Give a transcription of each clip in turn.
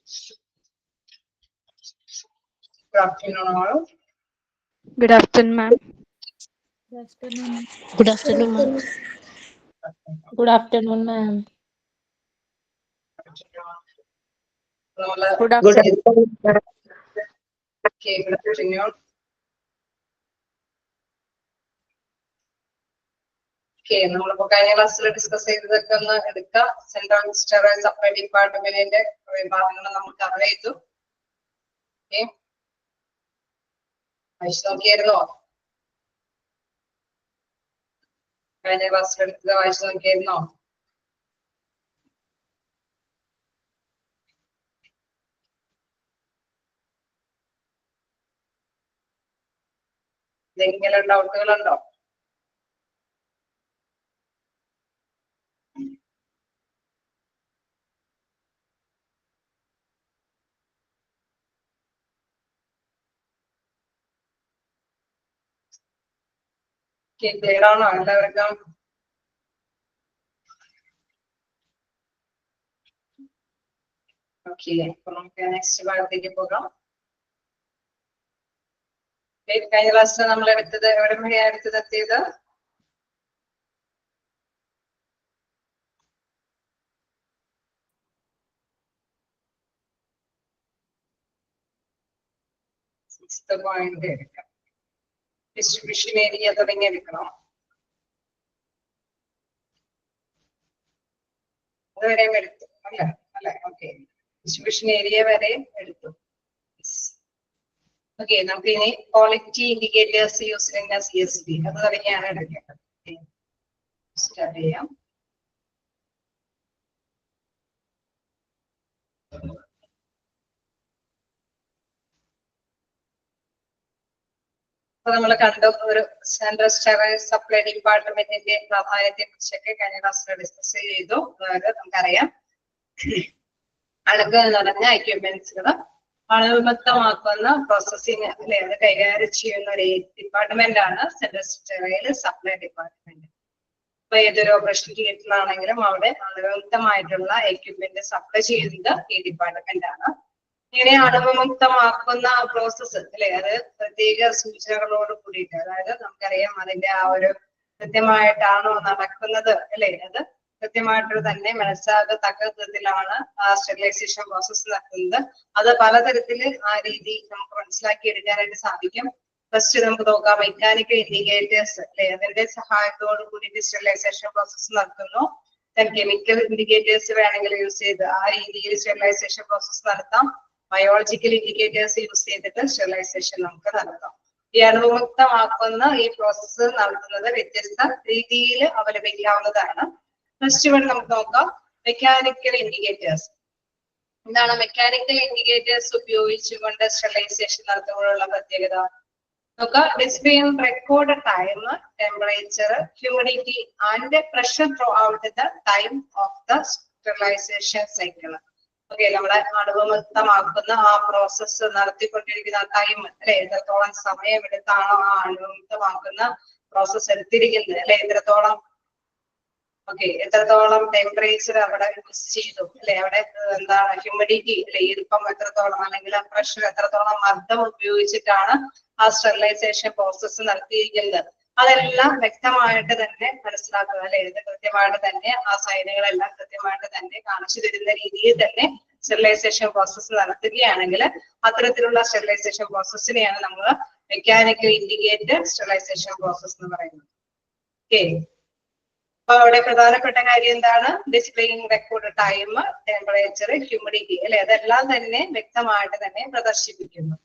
Good afternoon, all. Good afternoon, ma'am. Good afternoon. Good afternoon, ma'am. Good afternoon, ma'am. Good Good afternoon. Okay, good afternoon. Okay, നമ്മളിപ്പോ കഴിഞ്ഞ ക്ലാസ്സിൽ discuss ചെയ്തതൊക്കെ ഒന്ന് എടുക്കാം. Central steroid supply ഡിപ്പാർട്ട്മെന്റിന്റെ വിഭാഗങ്ങൾ നമ്മൾ കവർ ചെയ്തു. ഓക്കെ, വായിച്ചു നോക്കിയായിരുന്നോ? കഴിഞ്ഞ ക്ലാസ്സിൽ എടുത്തത് വായിച്ചു നോക്കിയായിരുന്നോ? എന്തെങ്കിലും ഡൗട്ടുകളുണ്ടോ? ക്ലിയർ ആണോ എല്ലാവർക്കും? ഓക്കെ, അപ്പൊ നമുക്ക് നെക്സ്റ്റ് ഭാഗത്തേക്ക് പോകാം. കഴിഞ്ഞ ക്ലാസ്സിൽ നമ്മൾ എടുത്തത് എവിടെ വരെയാണ് എടുത്തെത്തിയത്? സിക്സ്ത് പോയിന്റ് എടുക്കാം. ഡിസ്ട്രിബ്യൂഷൻ ഏരിയ തുടങ്ങി എടുക്കണം. അതുവരെ എടുത്തു അല്ല അല്ലെ? ഓക്കെ, ഡിസ്ട്രിബ്യൂഷൻ ഏരിയ വരെ എടുത്തു. ഓക്കെ, നമുക്ക് ഇനി ക്വാളിറ്റി ഇൻഡിക്കേറ്റേഴ്സ് യൂസ് ചെയ്യുന്ന CSD അത് തുടങ്ങിയാണ് എടുക്കേണ്ടത്. സ്റ്റാർട്ട് ചെയ്യാം. അപ്പൊ നമ്മൾ കണ്ടു ഒരു സെൻട്രൽ സ്റ്റെറോയിഡ് സപ്ലൈ ഡിപ്പാർട്ട്മെന്റിന്റെ പ്രാധാന്യത്തെ കുറിച്ചൊക്കെ കഴിഞ്ഞ ക്ലാസ്സിൽ ഡിസ്കസ് ചെയ്തു. അതായത് നമുക്കറിയാം, അളവ് എന്ന് പറഞ്ഞ എക്യുപ്മെന്റ്സുകൾ അണുവിമുക്തമാക്കുന്ന പ്രോസസ്സിങ് അല്ലെ, അത് കൈകാര്യം ചെയ്യുന്ന ഒരു ഡിപ്പാർട്ട്മെന്റ് ആണ് സെൻട്രൽ സ്റ്റെറോയിഡ് സപ്ലൈ ഡിപ്പാർട്ട്മെന്റ്. അപ്പൊ ഏതൊരു ഓപ്പറേഷൻ തിയേറ്ററിലാണെങ്കിലും അവിടെ അണുവിമുക്തമായിട്ടുള്ള എക്യുപ്മെന്റ് സപ്ലൈ ചെയ്യുന്നത് ഈ ഡിപ്പാർട്ട്മെന്റ് ആണ്. ഇങ്ങനെ അണുവിമുക്തമാക്കുന്ന പ്രോസസ്സ് അല്ലെ, അത് പ്രത്യേക സൂചനകളോട് കൂടിയിട്ട്, അതായത് നമുക്കറിയാം അതിന്റെ ആ ഒരു കൃത്യമായിട്ടാണോ നടക്കുന്നത് അല്ലെ, അത് കൃത്യമായിട്ട് തന്നെ മനസ്സിലാകത്തക്ക വിധത്തിലാണ് ആ സ്റ്റെറിലൈസേഷൻ പ്രോസസ്സ് നടക്കുന്നത്. അത് പലതരത്തില് ആ രീതി നമുക്ക് മനസ്സിലാക്കി എടുക്കാനായിട്ട് സാധിക്കും. ഫസ്റ്റ് നമുക്ക് നോക്കാം, മെക്കാനിക്കൽ ഇൻഡിക്കേറ്റേഴ്സ് അല്ലെ, അതിന്റെ സഹായത്തോട് കൂടിയിട്ട് സ്റ്റെറിലൈസേഷൻ പ്രോസസ്സ് നടത്തുന്നു. കെമിക്കൽ ഇൻഡിക്കേറ്റേഴ്സ് വേണമെങ്കിൽ യൂസ് ചെയ്ത് ആ രീതിയിൽ സ്റ്റെറിലൈസേഷൻ പ്രോസസ്സ് നടത്താം. ബയോളജിക്കൽ ഇൻഡിക്കേറ്റേഴ്സ് യൂസ് ചെയ്തിട്ട് സ്റ്റെറിലൈസേഷൻ നമുക്ക് നടത്താം. ഈ അണുവിമുക്തമാക്കുന്ന ഈ പ്രോസസ്സ് നടത്തുന്നത് വ്യത്യസ്ത രീതിയിൽ അവലംബിക്കാവുന്നതാണ്. ഫസ്റ്റ് വൺ നമുക്ക് നോക്കാം, മെക്കാനിക്കൽ ഇൻഡിക്കേറ്റേഴ്സ്. എന്താണ് മെക്കാനിക്കൽ ഇൻഡിക്കേറ്റേഴ്സ് ഉപയോഗിച്ചുകൊണ്ട് സ്റ്റെറിലൈസേഷൻ നടത്തുമ്പോഴുള്ള പ്രത്യേകത നോക്കാം. ഡിസ്പ്ലേയും record time, temperature, humidity and pressure throughout the time of the sterilisation cycle. Okay, നമ്മളെ അണുവിമുക്തമാക്കുന്ന ആ പ്രോസസ്സ് നടത്തിക്കൊണ്ടിരിക്കുന്ന ടൈം അല്ലെ, എത്രത്തോളം സമയം എടുത്താണോ ആ അണുവിമുക്തമാക്കുന്ന പ്രോസസ്സ് എടുത്തിരിക്കുന്നത് അല്ലെ, എത്രത്തോളം ഓക്കെ, എത്രത്തോളം ടെമ്പറേച്ചർ അവിടെ യൂസ് ചെയ്തു അല്ലെ, അവിടെ എന്താണ് ഹ്യൂമിഡിറ്റി അല്ലെ, ഈർപ്പം എത്രത്തോളം അല്ലെങ്കിൽ പ്രഷർ എത്രത്തോളം മർദ്ദം ഉപയോഗിച്ചിട്ടാണ് ആ സ്റ്റെറിലൈസേഷൻ പ്രോസസ്സ് നടത്തിയിരിക്കുന്നത്, അതെല്ലാം വ്യക്തമായിട്ട് തന്നെ മനസ്സിലാക്കുക അല്ലെ. ഇത് കൃത്യമായിട്ട് തന്നെ ആ സൈനുകളെല്ലാം കൃത്യമായിട്ട് തന്നെ കാണിച്ചു തരുന്ന രീതിയിൽ തന്നെ സ്റ്റെറിലൈസേഷൻ പ്രോസസ്സ് നടത്തുകയാണെങ്കിൽ അത്തരത്തിലുള്ള സ്റ്റെറിലൈസേഷൻ പ്രോസസ്സിനെയാണ് നമ്മൾ മെക്കാനിക്കൽ ഇൻഡിക്കേറ്റർ സ്റ്റെറിലൈസേഷൻ പ്രോസസ് എന്ന് പറയുന്നത്. ഓക്കെ, അപ്പൊ അവിടെ പ്രധാനപ്പെട്ട കാര്യം എന്താണ്? Displaying record time, temperature, humidity അല്ലെ, അതെല്ലാം തന്നെ വ്യക്തമായിട്ട് തന്നെ പ്രദർശിപ്പിക്കുന്നു.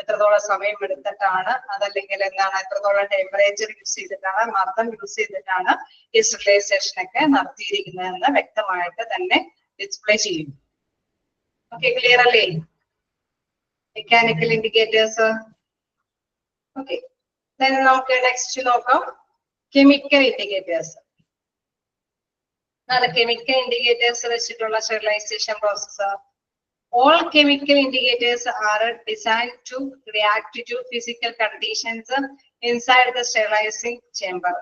എത്രത്തോളം സമയം എടുത്തിട്ടാണ്, അതല്ലെങ്കിൽ എന്താണ് എത്രത്തോളം ടെമ്പറേച്ചർ യൂസ് ചെയ്തിട്ടാണ്, മർദ്ദം യൂസ് ചെയ്തിട്ടാണ് ഈ സ്റ്റെറിലൈസേഷൻ ഒക്കെ നടത്തിയിരിക്കുന്നതെന്ന് വ്യക്തമായിട്ട് തന്നെ ഡിസ്പ്ലേ ചെയ്യും. ഓക്കെ, ക്ലിയർ അല്ലേ മെക്കാനിക്കൽ ഇൻഡിക്കേറ്റേഴ്സ്? ഓക്കെ, നമുക്ക് നെക്സ്റ്റ് നോക്കാം, കെമിക്കൽ ഇൻഡിക്കേറ്റേഴ്സ്. കെമിക്കൽ ഇൻഡിക്കേറ്റേഴ്സ് വെച്ചിട്ടുള്ള sterilization process. All chemical indicators are designed to react to physical conditions inside the sterilizing chamber.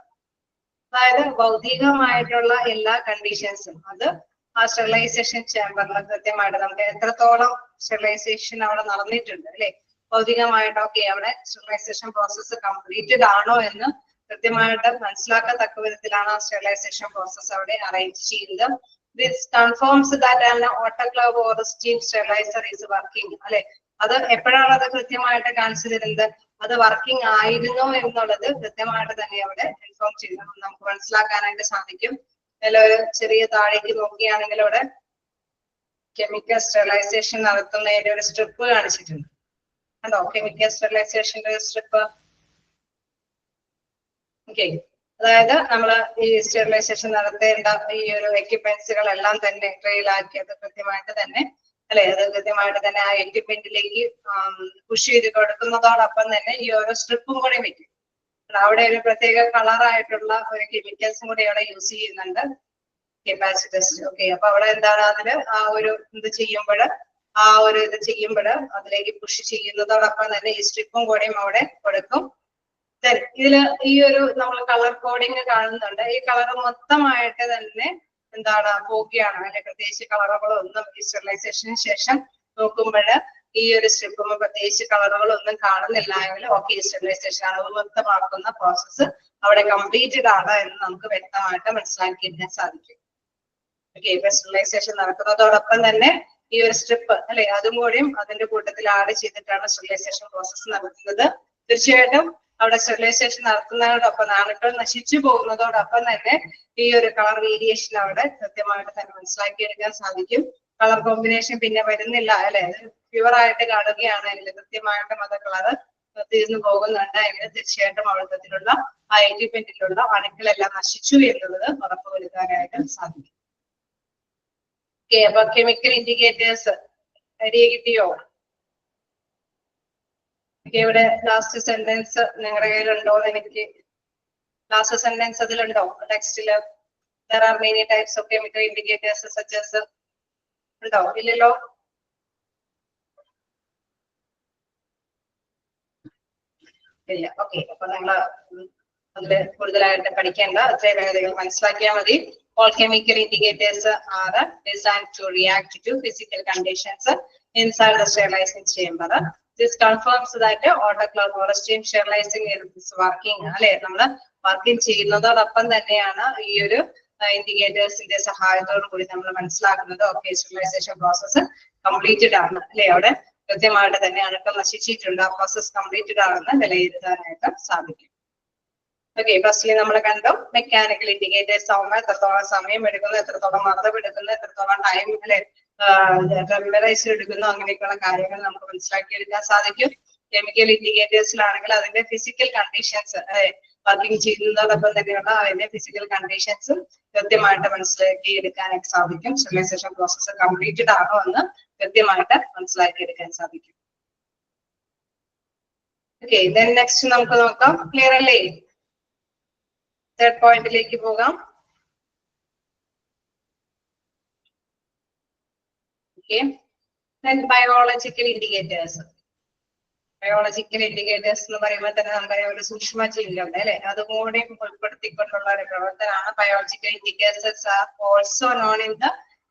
അതായത് ഭൗതികമായിട്ടുള്ള എല്ലാ കണ്ടീഷൻസും അത് ആ സ്റ്റെറിലൈസേഷൻ ചേമ്പറിൽ കൃത്യമായിട്ട് നമുക്ക് എത്രത്തോളം സ്റ്റെറിലൈസേഷൻ അവിടെ നടന്നിട്ടുണ്ട് അല്ലെ, ഭൗതികമായിട്ടൊക്കെ അവിടെ സ്റ്റെറിലൈസേഷൻ പ്രോസസ്സ് കംപ്ലീറ്റഡ് ആണോ എന്ന് കൃത്യമായിട്ട് മനസ്സിലാക്കത്തക്ക വിധത്തിലാണ് ആ സ്റ്റെറിലൈസേഷൻ പ്രോസസ്സ് അവിടെ അറേഞ്ച് ചെയ്യുന്നത്. This confirms that an autoclave or steam sterilizer is working. അല്ലെ, അത് എപ്പോഴാണ് അത് കൃത്യമായിട്ട് കാണിച്ചു തരുന്നത്, അത് വർക്കിംഗ് ആയിരുന്നു എന്നുള്ളത് കൃത്യമായിട്ട് തന്നെ അവിടെ ഇൻഫോം ചെയ്യണം. നമുക്ക് മനസ്സിലാക്കാനായിട്ട് സാധിക്കും. അതിൽ ഒരു ചെറിയ താഴേക്ക് നോക്കുകയാണെങ്കിൽ അവിടെ കെമിക്കൽ സ്റ്റെറിലൈസേഷൻ നടത്തുന്നതിന്റെ ഒരു സ്ട്രിപ്പ് കാണിച്ചിട്ടുണ്ട്. കണ്ടോ, കെമിക്കൽ സ്റ്റെറിലൈസേഷന്റെ ഒരു സ്ട്രിപ്പ്. ഓക്കെ, അതായത് നമ്മൾ ഈ സ്റ്റെറിലൈസേഷൻ നടത്തേണ്ട ഈ ഒരു എക്യുപ്മെന്റ്സുകളെല്ലാം തന്നെ ട്രെയിലാക്കി അത് കൃത്യമായിട്ട് തന്നെ അല്ലെ, അത് കൃത്യമായിട്ട് തന്നെ ആ എക്യുപ്മെന്റിലേക്ക് പുഷ് ചെയ്ത് കൊടുക്കുന്നതോടൊപ്പം തന്നെ ഈ ഓരോ സ്ട്രിപ്പും കൂടെ വെക്കും. അവിടെ ഒരു പ്രത്യേക കളറായിട്ടുള്ള ഒരു കെമിക്കൽസും കൂടി അവിടെ യൂസ് ചെയ്യുന്നുണ്ട്, കപ്പാസിറ്റേഴ്സ്. ഓക്കെ, അപ്പൊ അവിടെ എന്താണ് അതില് ആ ഒരു ഇത് ചെയ്യുമ്പോൾ അതിലേക്ക് പുഷ് ചെയ്യുന്നതോടൊപ്പം തന്നെ ഈ സ്ട്രിപ്പും കൂടെയും അവിടെ കൊടുക്കും. ഇതില് ഈ ഒരു നമ്മൾ കളർ കോഡിങ് കാണുന്നുണ്ട്. ഈ കളർ മൊത്തമായിട്ട് തന്നെ എന്താണ് പോവുകയാണ്, അതിന്റെ പ്രത്യേകിച്ച് കളറുകളൊന്നും ഈ സ്റ്റെറിലൈസേഷന് ശേഷം നോക്കുമ്പോൾ ഈ ഒരു സ്ട്രിപ്പും പ്രത്യേകിച്ച് കളറുകളൊന്നും കാണുന്നില്ല എങ്കിൽ ഓക്കെ, സ്റ്റെറിലൈസേഷൻ അളവ് മൊത്തമാക്കുന്ന പ്രോസസ്സ് അവിടെ കംപ്ലീറ്റഡ് ആണ് എന്ന് നമുക്ക് വ്യക്തമായിട്ട് മനസ്സിലാക്കിയെടുക്കാൻ സാധിക്കും. ഓക്കെ, ഇപ്പൊ സ്റ്റെറിലൈസേഷൻ നടക്കുന്നതോടൊപ്പം തന്നെ ഈ ഒരു സ്ട്രിപ്പ് അല്ലെ, അതും കൂടിയും അതിന്റെ കൂട്ടത്തിൽ ആഡ് ചെയ്തിട്ടാണ് സ്റ്റെറിലൈസേഷൻ പ്രോസസ്സ് നടത്തുന്നത്. തീർച്ചയായിട്ടും അവിടെ സ്റ്റെറിലൈസേഷൻ നടത്തുന്നതോടൊപ്പം അണുക്കൾ നശിച്ചു പോകുന്നതോടൊപ്പം തന്നെ ഈ ഒരു കളർ വേരിയേഷൻ അവിടെ കൃത്യമായിട്ട് തന്നെ മനസ്സിലാക്കിയെടുക്കാൻ സാധിക്കും. കളർ കോമ്പിനേഷൻ പിന്നെ വരുന്നില്ല അല്ലെ, പ്യുവർ ആയിട്ട് കാണുകയാണെങ്കിൽ കൃത്യമായിട്ടും അത് കളറ് തീർന്നു പോകുന്നുണ്ട് എങ്കിൽ തീർച്ചയായിട്ടും അവിടത്തിലുള്ള ആ എക്യുപ്മെന്റിലുള്ള അണുക്കളെല്ലാം നശിച്ചു എന്നുള്ളത് ഉറപ്പുവരുത്താനായിട്ട് സാധിക്കും. ഓക്കെ, അപ്പൊ കെമിക്കൽ ഇൻഡിക്കേറ്റേഴ്സ് ഐഡിയ കിട്ടിയോ? ഇവിടെ ലാസ്റ്റ് സെന്റൻസ് നിങ്ങളുടെ കയ്യിലുണ്ടോ എന്ന് എനിക്ക്, ലാസ്റ്റ് സെന്റൻസ് അതിലുണ്ടോ ടെക്സ്റ്റില്? there are many types of chemical indicators such as ഉണ്ടോ? ഇല്ലല്ലോ. ഇല്ല. ഓക്കെ, അപ്പൊ നമ്മള് അതില് കൂടുതലായിട്ട് പഠിക്കേണ്ട, അത്രയും വേഗതകൾ മനസ്സിലാക്കിയാൽ മതി. All chemical indicators are designed to react to physical conditions inside the sterilizing chamber. This confirms that autoclave or steam sterilizing is working. അല്ലെ, നമ്മള് വർക്കിംഗ് ചെയ്യുന്നതോടൊപ്പം തന്നെയാണ് ഈ ഒരു ഇൻഡിക്കേറ്റേഴ്സിന്റെ സഹായത്തോടു കൂടി നമ്മൾ മനസ്സിലാക്കുന്നത് ഓക്കെ, സ്റ്റെറിലൈസേഷൻ പ്രോസസ്സ് കംപ്ലീറ്റഡ് ആണ് അല്ലെ, അവിടെ കൃത്യമായിട്ട് തന്നെ അണുക്കൾ നശിച്ചിട്ടുണ്ട്, ആ പ്രോസസ് കംപ്ലീറ്റഡ് ആണെന്ന് വിലയിരുത്താനായിട്ട് സാധിക്കും. ഓക്കെ, ഫസ്റ്റ്ലി നമ്മൾ കണ്ടു മെക്കാനിക്കൽ ഇൻഡിക്കേറ്റേഴ്സ് ആവുമ്പോൾ എത്രത്തോളം സമയം എടുക്കുന്നു, എത്രത്തോളം മർദ്ദം എടുക്കുന്നു, എത്രത്തോളം ടൈം അല്ലെ ടെമ്പറേച്ചർ എടുക്കുന്നു, അങ്ങനെയൊക്കെയുള്ള കാര്യങ്ങൾ നമുക്ക് മനസ്സിലാക്കിയെടുക്കാൻ സാധിക്കും. കെമിക്കൽ ഇൻഡിക്കേറ്റേഴ്സിലാണെങ്കിൽ അതിന്റെ ഫിസിക്കൽ കണ്ടീഷൻസ് വർക്കിംഗ് ചെയ്യുന്നതോടൊപ്പം തന്നെയുള്ള അതിന്റെ ഫിസിക്കൽ കണ്ടീഷൻസും കൃത്യമായിട്ട് മനസ്സിലാക്കി എടുക്കാനായിട്ട് സാധിക്കും. സ്റ്റെറിലൈസേഷൻ പ്രോസസ്സ് കംപ്ലീറ്റഡ് ആണോ എന്ന് കൃത്യമായിട്ട് മനസ്സിലാക്കി എടുക്കാൻ സാധിക്കും. ഓക്കെ, ദെൻ നെക്സ്റ്റ് നമുക്ക് നോക്കാം. ക്ലിയർ അല്ലേ? തേർഡ് പോയിന്റിലേക്ക് പോകാം. Okay, then biological indicators. Biological indicators എന്ന് പറയുമ്പോൾ തന്നെ നമുക്കറിയാം ഒരു സൂക്ഷ്മജീവികളുടെ അല്ലെ, അതുകൂടി ഉൾപ്പെടുത്തിക്കൊണ്ടുള്ള ഒരു പ്രവർത്തനമാണ് biological indicators. Are also known in the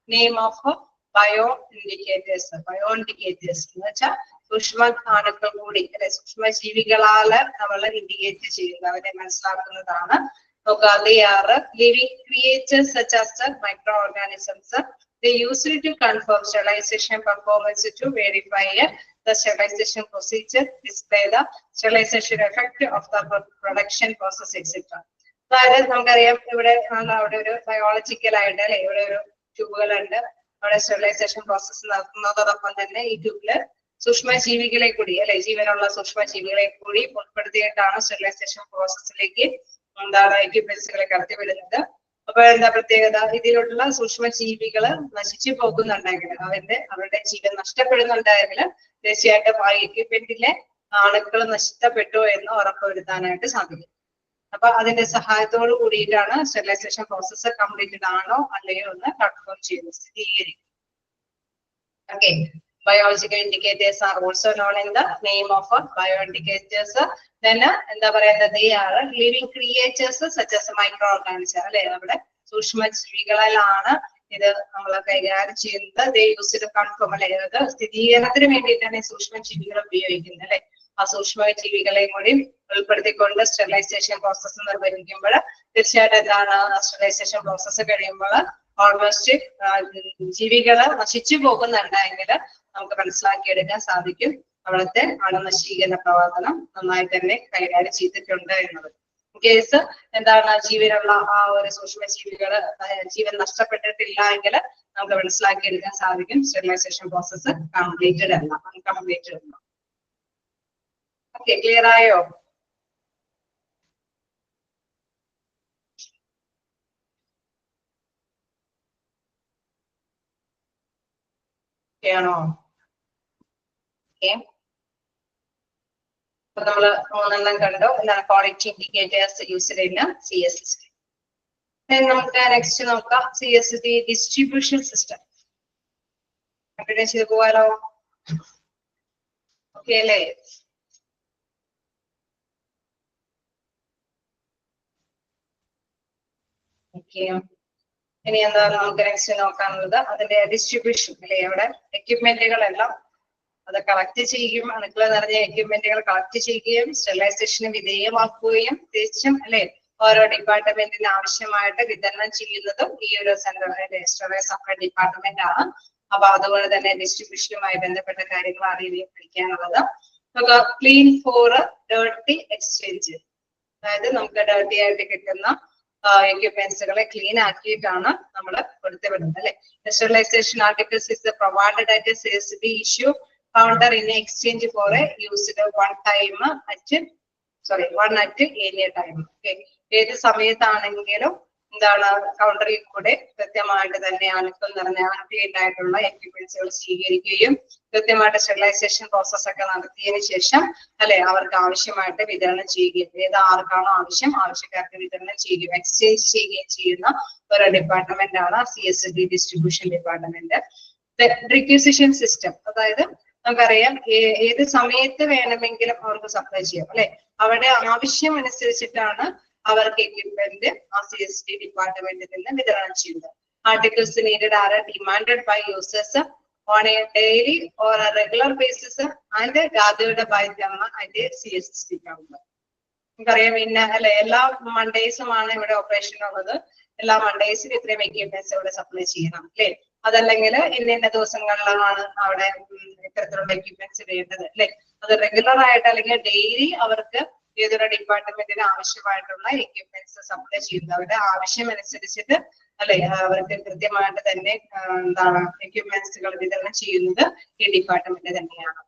name of bio indicators. Bio indicators എന്ന് വെച്ചാൽ സൂക്ഷ്മ അണുക്കൾ കൂടി അല്ലെ, സൂക്ഷ്മജീവികളാല് നമ്മൾ ഇൻഡിക്കേറ്റ് ചെയ്യുന്നത്, അവരെ മനസ്സിലാക്കുന്നതാണ്. They are living creatures such as the microorganisms. They use it to confirm sterilization performance, to verify the sterilization procedure, display the sterilization effect of the production process, etc. അതായത് നമുക്കറിയാം ഇവിടെ അവിടെ ഒരു ബയോളജിക്കൽ ആയിട്ട് അല്ലെ, ഇവിടെ ഒരു ട്യൂബുകളുണ്ട്, അവിടെ സ്റ്റെറിലൈസേഷൻ പ്രോസസ്സ് നടത്തുന്നതോടൊപ്പം തന്നെ ഈ ട്യൂബില് സൂക്ഷ്മജീവികളെ കൂടി അല്ലെ, ജീവനുള്ള സൂക്ഷ്മജീവികളെ കൂടി ഉൾപ്പെടുത്തിയിട്ടാണ് സ്റ്റെറിലൈസേഷൻ പ്രോസസ്സിലേക്ക് എന്താണ് എക്യുപ്മെന്റ്സുകളെ കടത്തിവിടുന്നത്. അപ്പൊ എന്താ പ്രത്യേകത, ഇതിലുള്ള സൂക്ഷ്മജീവികള് നശിച്ചു പോകുന്നുണ്ടെങ്കിൽ, അവരുടെ ജീവൻ നഷ്ടപ്പെടുന്നുണ്ടെങ്കിൽ തീർച്ചയായിട്ടും ആ എക്യുപ്മെന്റിലെ അണുക്കൾ നഷ്ടപ്പെട്ടു എന്ന് ഉറപ്പുവരുത്താനായിട്ട് സാധിക്കും. അപ്പൊ അതിന്റെ സഹായത്തോട് കൂടിയിട്ടാണ് സ്റ്റെറിലൈസേഷൻ പ്രോസസ്സ് കംപ്ലീറ്റഡ് ആണോ അല്ലയോ എന്ന് കൺഫേം ചെയ്യുന്നത്, സ്ഥിരീകരിക്കും. Okay, biological indicators are also known in the name of bioindicators. Then എന്താ പറയുന്നത്, they are living creatures such as microorganisms അല്ലെ, നമ്മുടെ സൂക്ഷ്മജീവികളിലാണ് ഇത് നമ്മൾ കൈകാര്യം ചെയ്യുന്നത് യൂസ്ഡ് കൺഫേം അല്ലെ, അതായത് സ്ഥിരീകരണത്തിന് വേണ്ടിയിട്ടാണ് ഈ സൂക്ഷ്മജീവികൾ ഉപയോഗിക്കുന്നത് അല്ലെ. ആ സൂക്ഷ്മജീവികളെയും കൂടി ഉൾപ്പെടുത്തിക്കൊണ്ട് സ്റ്റെറിലൈസേഷൻ പ്രോസസ്സ് നിർവഹിക്കുമ്പോൾ തീർച്ചയായിട്ടും എന്താണ് സ്റ്റെറിലൈസേഷൻ പ്രോസസ്സ് കഴിയുമ്പോൾ ഓൾമോസ്റ്റ് ജീവികള് നശിച്ചു പോകുന്നുണ്ടെങ്കിൽ നമുക്ക് മനസ്സിലാക്കിയെടുക്കാൻ സാധിക്കും അവിടുത്തെ അണുനശീകരണ പ്രവർത്തനം നന്നായി തന്നെ കൈകാര്യം ചെയ്തിട്ടുണ്ട് എന്നത്. കേസ് എന്താണ് ജീവനുള്ള ആ ഒരു സൂക്ഷ്മജീവികള് ജീവൻ നഷ്ടപ്പെട്ടിട്ടില്ല എങ്കിൽ നമുക്ക് മനസ്സിലാക്കിയെടുക്കാൻ സാധിക്കും സ്റ്റെറിലൈസേഷൻ പ്രോസസ്സ് കംപ്ലീറ്റഡ് അല്ല, അൺകംപ്ലീറ്റഡ് അല്ല. ഓക്കെ, ക്ലിയർ ആയോ? ആണോ? ഓക്കെ, അപ്പൊ നമ്മള് 3 കണ്ടു. എന്താണ് ക്വാളിറ്റി ഇൻഡിക്കേറ്റേഴ്സ് യൂസ് ചെയ്യുന്ന CSST. നമുക്ക് നെക്സ്റ്റ് നോക്കാം CSST ഡിസ്ട്രിബ്യൂഷൻ സിസ്റ്റം. കണ്ടിന്യൂ ചെയ്ത് പോവാലോ? ഓക്കെ അല്ലേ? ഓക്കെ, ഇനി എന്താണ് നമുക്ക് നെക്സ്റ്റ് നോക്കാനുള്ളത് അതിന്റെ ഡിസ്ട്രിബ്യൂഷൻ അല്ലെ. അവിടെ എക്യുപ്മെന്റുകളെല്ലാം അത് കളക്ട് ചെയ്യുകയും അണുക്കൾ നിറഞ്ഞ എക്യുപ്മെന്റുകൾ കളക്ട് ചെയ്യുകയും സ്റ്റെറിലൈസേഷന് വിധേയമാക്കുകയും തിരിച്ചും അല്ലെ ഓരോ ഡിപ്പാർട്ട്മെന്റിന് ആവശ്യമായിട്ട് വിതരണം ചെയ്യുന്നതും ഈ ഒരു സെന്ററിലെ സ്റ്റെറിലൈസ് സപ്ലൈ ഡിപ്പാർട്ട്മെന്റ് ആണ്. അപ്പൊ അതുപോലെ തന്നെ ഡിസ്ട്രിബ്യൂഷനുമായി ബന്ധപ്പെട്ട കാര്യങ്ങൾ അറിയുകയും പഠിക്കാനുള്ളത്. നമുക്ക് ക്ലീൻ ഫോർ ഡേർട്ടി എക്സ്ചേഞ്ച്, അതായത് നമുക്ക് ഡേർട്ടി ആയിട്ട് കിട്ടുന്ന എക്യുപ്മെന്റ്സുകളെ ക്ലീൻ ആക്കിയിട്ടാണ് നമ്മൾ കൊടുത്തുവിടുന്നത് അല്ലെ. Sterilization articles is provided at CSST issue counter in exchange for a used one at any time. Okay, ഏത് സമയത്താണെങ്കിലും എന്താണ് കൗണ്ടറിൽ കൂടെ കൃത്യമായിട്ട് തന്നെ അണുക്കൾ നിറഞ്ഞ ക്ലീൻ ആയിട്ടുള്ള എക്യുപ്മെന്റ്സുകൾ സ്വീകരിക്കുകയും കൃത്യമായിട്ട് സ്റ്റെറിലൈസേഷൻ പ്രോസസ് ഒക്കെ നടത്തിയതിനു ശേഷം അല്ലെ അവർക്ക് ആവശ്യമായിട്ട് വിതരണം ചെയ്യുകയും ഏത് ആർക്കാണോ ആവശ്യക്കാർക്ക് വിതരണം ചെയ്യുകയും എക്സ്ചേഞ്ച് ചെയ്യുകയും ചെയ്യുന്ന ഒരു ഡിപ്പാർട്ട്മെന്റ് ആണ് CSST ഡിസ്ട്രിബ്യൂഷൻ ഡിപ്പാർട്ട്മെന്റ്. റിക്വിസിഷൻ സിസ്റ്റം, അതായത് നമുക്കറിയാം ഏത് സമയത്ത് വേണമെങ്കിലും അവർക്ക് സപ്ലൈ ചെയ്യാം അല്ലെ. അവരുടെ ആവശ്യം അനുസരിച്ചിട്ടാണ് അവർക്ക് എക്യുപ്മെന്റ് ആ CSST ഡിപ്പാർട്ട്മെന്റിൽ നിന്ന് വിതരണം ചെയ്യുന്നത്. Articles needed are demanded by users on a daily or regular basis and gathered by them at CSST counter. നമുക്കറിയാം പിന്നെ അല്ലെ എല്ലാ മൺഡേസുമാണ് ഇവിടെ ഓപ്പറേഷൻ ഉള്ളത്. എല്ലാ മൺഡേസിലും ഇത്രയും എക്യുപ്മെന്റ്സ് ഇവിടെ സപ്ലൈ ചെയ്യണം അല്ലെ. അതല്ലെങ്കിൽ ഇന്ന ദിവസങ്ങളിലാണ് അവിടെ ഇത്തരത്തിലുള്ള എക്യുപ്മെന്റ്സ് വേണ്ടത് അല്ലെ. അത് റെഗുലർ ആയിട്ട് അല്ലെങ്കിൽ ഡെയിലി അവർക്ക് ഏതൊരു ഡിപ്പാർട്ട്മെന്റിന് ആവശ്യമായിട്ടുള്ള എക്യുപ്മെന്റ്സ് സപ്ലൈ ചെയ്യുന്നത് അവരുടെ ആവശ്യം അനുസരിച്ചിട്ട് അല്ലെ അവർക്ക് കൃത്യമായിട്ട് തന്നെ എന്താണ് എക്യുപ്മെന്റ്സുകൾ വിതരണം ചെയ്യുന്നത് ഈ ഡിപ്പാർട്ട്മെന്റ് തന്നെയാണ്.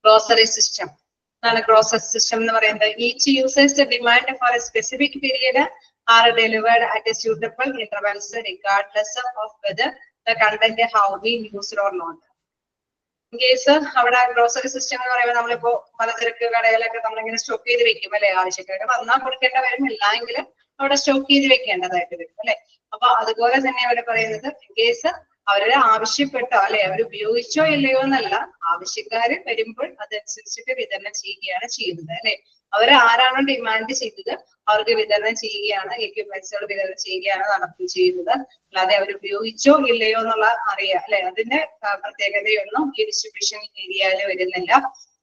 ഗ്രോസറി സിസ്റ്റം ആണ്. ഗ്രോസറി സിസ്റ്റം എന്ന് പറയുന്നത് each users demand for a specific period are delivered at a suitable intervals regardless of whether the content have been used or not. In case അവിടെ ഗ്രോസറി സിസ്റ്റം എന്ന് പറയുമ്പോൾ നമ്മളിപ്പോ പലചരക്ക് കടയിലൊക്കെ നമ്മളിങ്ങനെ സ്റ്റോക്ക് ചെയ്ത് വെക്കും അല്ലെ. ആവശ്യക്കാർക്ക് വന്നാൽ കൊടുക്കേണ്ട വരും, ഇല്ലെങ്കിൽ അവിടെ സ്റ്റോക്ക് ചെയ്ത് വെക്കേണ്ടതായിട്ട് വരും അല്ലെ. അപ്പൊ അതുപോലെ തന്നെ അവിടെ പറയുന്നത് ഇൻ കേസ് അവര് ആവശ്യപ്പെട്ടോ അല്ലെ അവർ ഉപയോഗിച്ചോ ഇല്ലയോ എന്നല്ല, ആവശ്യക്കാര് വരുമ്പോൾ അതനുസരിച്ചിട്ട് വിതരണം ചെയ്യുകയാണ് ചെയ്യുന്നത് അല്ലെ. അവര് ആരാണോ ഡിമാൻഡ് ചെയ്തത് അവർക്ക് വിതരണം ചെയ്യുകയാണ്, എക്യുപ്മെന്റ്സുകൾ വിതരണം ചെയ്യുകയാണ് ചെയ്യുന്നത്. അല്ലാതെ അവർ ഉപയോഗിച്ചോ ഇല്ലയോ എന്നുള്ള അറിയാം അല്ലെ. അതിന്റെ പ്രത്യേകതയൊന്നും ഈ ഡിസ്ട്രിബ്യൂഷൻ ഏരിയയിൽ വരുന്നില്ല.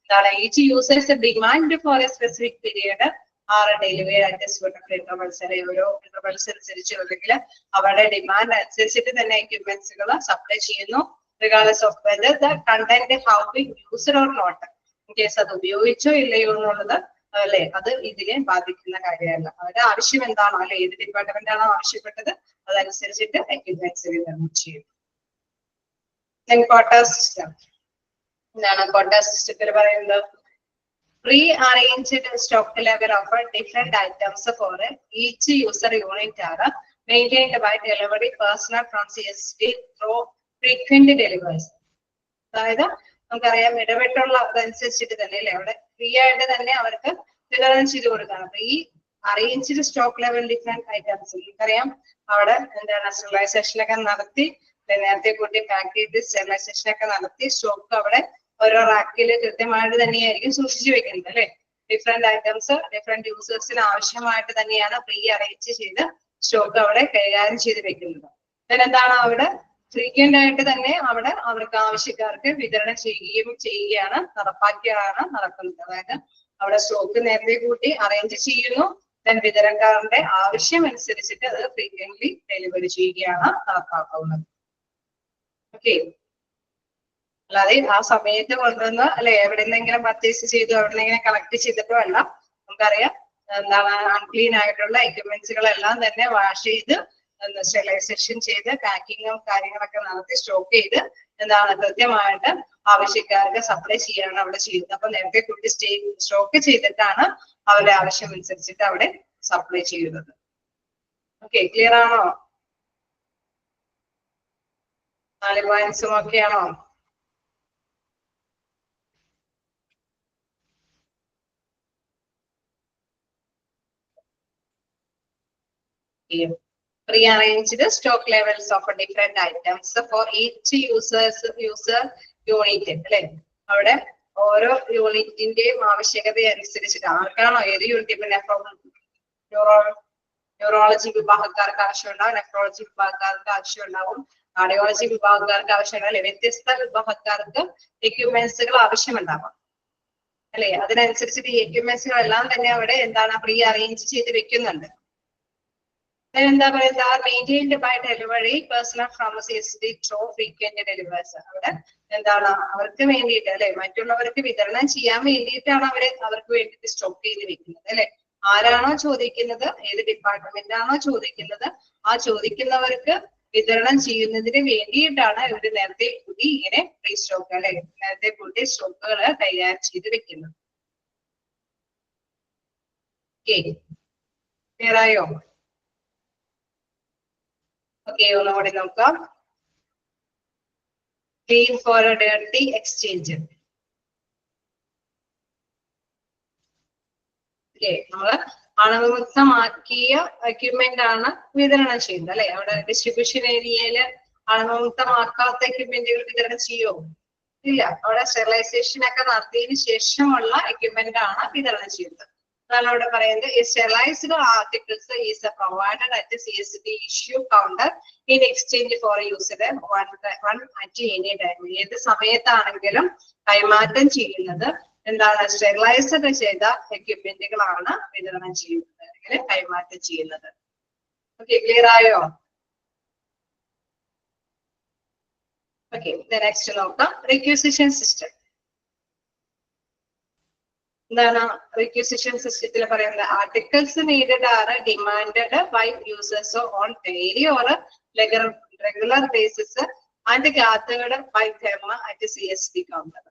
എന്താണ് each users demand for a specific period are delivered at suitable intervals അല്ലെ. ഓരോ ഇന്റർവൽസ് അനുസരിച്ച് അല്ലെങ്കിൽ അവരുടെ ഡിമാൻഡ് അനുസരിച്ചിട്ട് തന്നെ എക്യുപ്മെന്റ്സുകൾ സപ്ലൈ ചെയ്യുന്നു. Regardless of whether the content have been used or not. In case അത് ഉപയോഗിച്ചോ ഇല്ലയോ എന്നുള്ളത് അല്ലെ അത് ഇതിനെ ബാധിക്കുന്ന കാര്യമല്ല. അവരുടെ ആവശ്യം എന്താണോ അല്ലെ ഏത് ഡിപ്പാർട്ട്മെന്റ് ആണോ ആവശ്യപ്പെട്ടത് അതനുസരിച്ചിട്ട് എക്യുപ്മെന്റ്സ് വിതരണം ചെയ്യും. ക്വാട്ട സിസ്റ്റം എന്താണ് ക്വാട്ട സിസ്റ്റത്തിൽ പറയുന്നത്? pre-arranged stock level of different items for each user unit are maintained by delivery personnel from CSST through frequent deliveries. അതായത് നമുക്കറിയാം ഇടപെട്ടുള്ള അതനുസരിച്ചിട്ട് തന്നെ അല്ലെ അവിടെ ഫ്രീ ആയിട്ട് തന്നെ അവർക്ക് വിതരണം ചെയ്ത് കൊടുക്കണം. അപ്പൊ ഈ arranged stock level different items നമുക്കറിയാം അവിടെ എന്താണ് സ്റ്റെറിലൈസേഷൻ ഒക്കെ നടത്തി നേരത്തെ കൂട്ടി പാക്ക് ചെയ്ത് സ്റ്റെറിലൈസേഷൻ ഒക്കെ നടത്തി സ്റ്റോക്ക് അവിടെ ഓരോ റാക്കിൽ കൃത്യമായിട്ട് തന്നെയായിരിക്കും സൂക്ഷിച്ചു വെക്കുന്നത് അല്ലെ. ഡിഫറെന്റ് ഐറ്റംസ് ഡിഫറെന്റ് യൂസേഴ്സിന് ആവശ്യമായിട്ട് തന്നെയാണ് പ്രീ അറേഞ്ച് ചെയ്ത് സ്റ്റോക്ക് അവിടെ കൈകാര്യം ചെയ്ത് വെക്കുന്നത്. എന്താണ് അവിടെ ഫ്രീക്വന്റ് ആയിട്ട് തന്നെ അവിടെ അവർക്ക് ആവശ്യക്കാർക്ക് വിതരണം ചെയ്യുകയാണ് നടക്കുന്നത്. അതായത് അവിടെ സ്റ്റോക്ക് നേരത്തെ കൂട്ടി അറേഞ്ച് ചെയ്യുന്നു, വിതരണക്കാരന്റെ ആവശ്യം അനുസരിച്ചിട്ട് അത് ഫ്രീക്വന്റ്ലി ഡെലിവറി ചെയ്യുകയാണ് നടപ്പാക്കുന്നത്. ഓക്കെ, അല്ലാതെ ആ സമയത്ത് കൊണ്ടുവന്ന് അല്ലെ എവിടെന്നെങ്കിലും പർച്ചേസ് ചെയ്തു എവിടെന്നെങ്കിലും കളക്ട് ചെയ്തിട്ടോ അല്ല. നമുക്കറിയാം എന്താണ് അൺക്ലീൻ ആയിട്ടുള്ള എക്യുപ്മെന്റ്സുകളെല്ലാം തന്നെ വാഷ് ചെയ്ത് സ്റ്റെറിലൈസേഷൻ ചെയ്ത് പാക്കിങ്ങും കാര്യങ്ങളൊക്കെ നടത്തി സ്റ്റോക്ക് ചെയ്ത് എന്താണ് കൃത്യമായിട്ട് ആവശ്യക്കാർക്ക് സപ്ലൈ ചെയ്യാണ് അവിടെ ചെയ്യുന്നത്. അപ്പൊ നേരത്തെ കൂട്ടി സ്റ്റോക്ക് ചെയ്തിട്ടാണ് അവരുടെ ആവശ്യം അനുസരിച്ചിട്ട് അവിടെ സപ്ലൈ ചെയ്യുന്നത്. ഓക്കെ, ക്ലിയർ ആണോ? 4 പോയിന്റ്സും ഓക്കെ ആണോ? Pre-arranged stock levels of different items for each user unit. അല്ലെ, അവിടെ ഓരോ യൂണിറ്റിന്റെയും ആവശ്യകത അനുസരിച്ചിട്ട് ആർക്കാണോ ഏത് യൂണിറ്റ്, ഇപ്പൊ ന്യൂറോളജി വിഭാഗക്കാർക്ക് ആവശ്യമുണ്ടാവും, നെഫ്രോളജി വിഭാഗക്കാർക്ക് ആവശ്യമുണ്ടാവും, കാർഡിയോളജി വിഭാഗക്കാർക്ക് ആവശ്യമുണ്ടാവും, അല്ലെ വ്യത്യസ്ത വിഭാഗക്കാർക്ക് എക്യുപ്മെന്റ്സുകൾ ആവശ്യമുണ്ടാവാം. അല്ലെ, അതിനനുസരിച്ചിട്ട് ഈ എക്യുപ്മെന്റ്സുകളെല്ലാം തന്നെ അവിടെ എന്താണ് പ്രീ അറേഞ്ച് ചെയ്ത് വെക്കുന്നുണ്ട്. എന്താ പറയുക, maintained by delivery personnel pharmacist through frequent delivers. അവിടെ എന്താണ് അവർക്ക് വേണ്ടിയിട്ട് അല്ലെ മറ്റുള്ളവർക്ക് വിതരണം ചെയ്യാൻ വേണ്ടിയിട്ടാണ് അവർക്ക് വേണ്ടിയിട്ട് സ്റ്റോക്ക് ചെയ്ത് വെക്കുന്നത്. അല്ലെ, ആരാണോ ചോദിക്കുന്നത്, ഏത് ഡിപ്പാർട്ട്മെന്റ് ആണോ ചോദിക്കുന്നത്, ആ ചോദിക്കുന്നവർക്ക് വിതരണം ചെയ്യുന്നതിന് വേണ്ടിയിട്ടാണ് ഇവര് നേരത്തെ കൂടി ഇങ്ങനെ പ്രീ സ്റ്റോക്ക് അല്ലെ നേരത്തെ കൂടി സ്റ്റോക്കുകൾ തയ്യാർ ചെയ്ത് വെക്കുന്നത്. ക്ലിയർ ആയോ? ഓക്കെ, ഒന്നുകൂടി നോക്കാം. Clean for a dirty exchange. Okay, നമ്മള് അണുവിമുക്തമാക്കിയ എക്യുപ്മെന്റ് ആണ് വിതരണം ചെയ്യുന്നത്. അല്ലെ, അവിടെ ഡിസ്ട്രിബ്യൂഷൻ ഏരിയയില് അണുവിമുക്തമാക്കാത്ത എക്യുപ്മെന്റുകൾ വിതരണം ചെയ്യോ? ഇല്ല, അവിടെ സ്റ്റെറിലൈസേഷൻ ഒക്കെ നടത്തിയതിനു ശേഷമുള്ള എക്യുപ്മെന്റ് ആണ് വിതരണം ചെയ്യുന്നത്. അതാണ് അവിടെ പറയുന്നത് sterilised articles is provided at CSD issue counter in exchange four user one at any time. ഏത് സമയത്താണെങ്കിലും കൈമാറ്റം ചെയ്യുന്നത് എന്താണ് സ്റ്റെറിലൈസ്ഡ് ചെയ്ത എക്യുപ്മെന്റുകളാണ് വിതരണം ചെയ്യുന്നത് അല്ലെങ്കിൽ കൈമാറ്റം ചെയ്യുന്നത്. ഓക്കെ, ക്ലിയർ ആയോ? ഓക്കെ, നെക്സ്റ്റ് നോക്കാം. Requisition system. എന്താണ് റിക്വസിഷൻ സിസ്റ്റത്തിൽ പറയുന്നത്? Articles needed are demanded by users on daily or regular basis and gathered by them at CSD counter.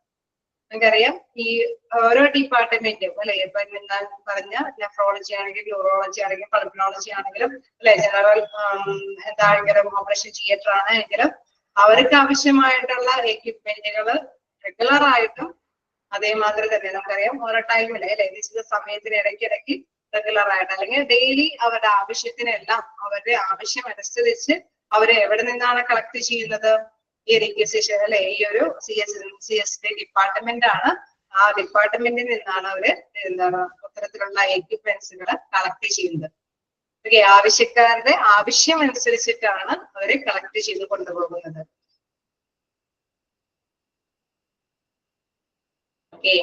നമുക്കറിയാം ഈ ഓരോ ഡിപ്പാർട്ട്മെന്റും അല്ലെ, ഇപ്പൊ ഞാൻ പറഞ്ഞ നെഫ്രോളജി ആണെങ്കിലും ന്യൂറോളജി ആണെങ്കിലും പൾമനോളജി ആണെങ്കിലും അല്ലെ ജനറൽ എന്താണെങ്കിലും ഓപ്പറേഷൻ തിയേറ്റർ ആണെങ്കിലും അവർക്ക് ആവശ്യമായിട്ടുള്ള എക്യുപ്മെന്റുകൾ റെഗുലർ ആയിട്ടും അതേമാതിരി തന്നെ നമുക്കറിയാം ഓരോ ടൈമില് അല്ലെ നിശ്ചിത സമയത്തിന് ഇടയ്ക്കിടയ്ക്ക് റെഗുലർ ആയിട്ട് അല്ലെങ്കിൽ ഡെയിലി അവരുടെ ആവശ്യത്തിനെല്ലാം അവരുടെ ആവശ്യം അനുസരിച്ച് അവര് എവിടെ നിന്നാണ് കളക്ട് ചെയ്യുന്നത്? ഈ റിക്വസിഷൻ അല്ലെ ഈ ഒരു CSD ഡിപ്പാർട്ട്മെന്റ് ആണ്. ആ ഡിപ്പാർട്ട്മെന്റിൽ നിന്നാണ് അവര് എന്താണ് അത്തരത്തിലുള്ള എക്യുപ്മെന്റ്സുകൾ കളക്ട് ചെയ്യുന്നത്. ഓക്കെ, ആവശ്യക്കാരുടെ ആവശ്യം അനുസരിച്ചിട്ടാണ് അവര് കളക്ട് ചെയ്ത് കൊണ്ടുപോകുന്നത്. ഓക്കെ,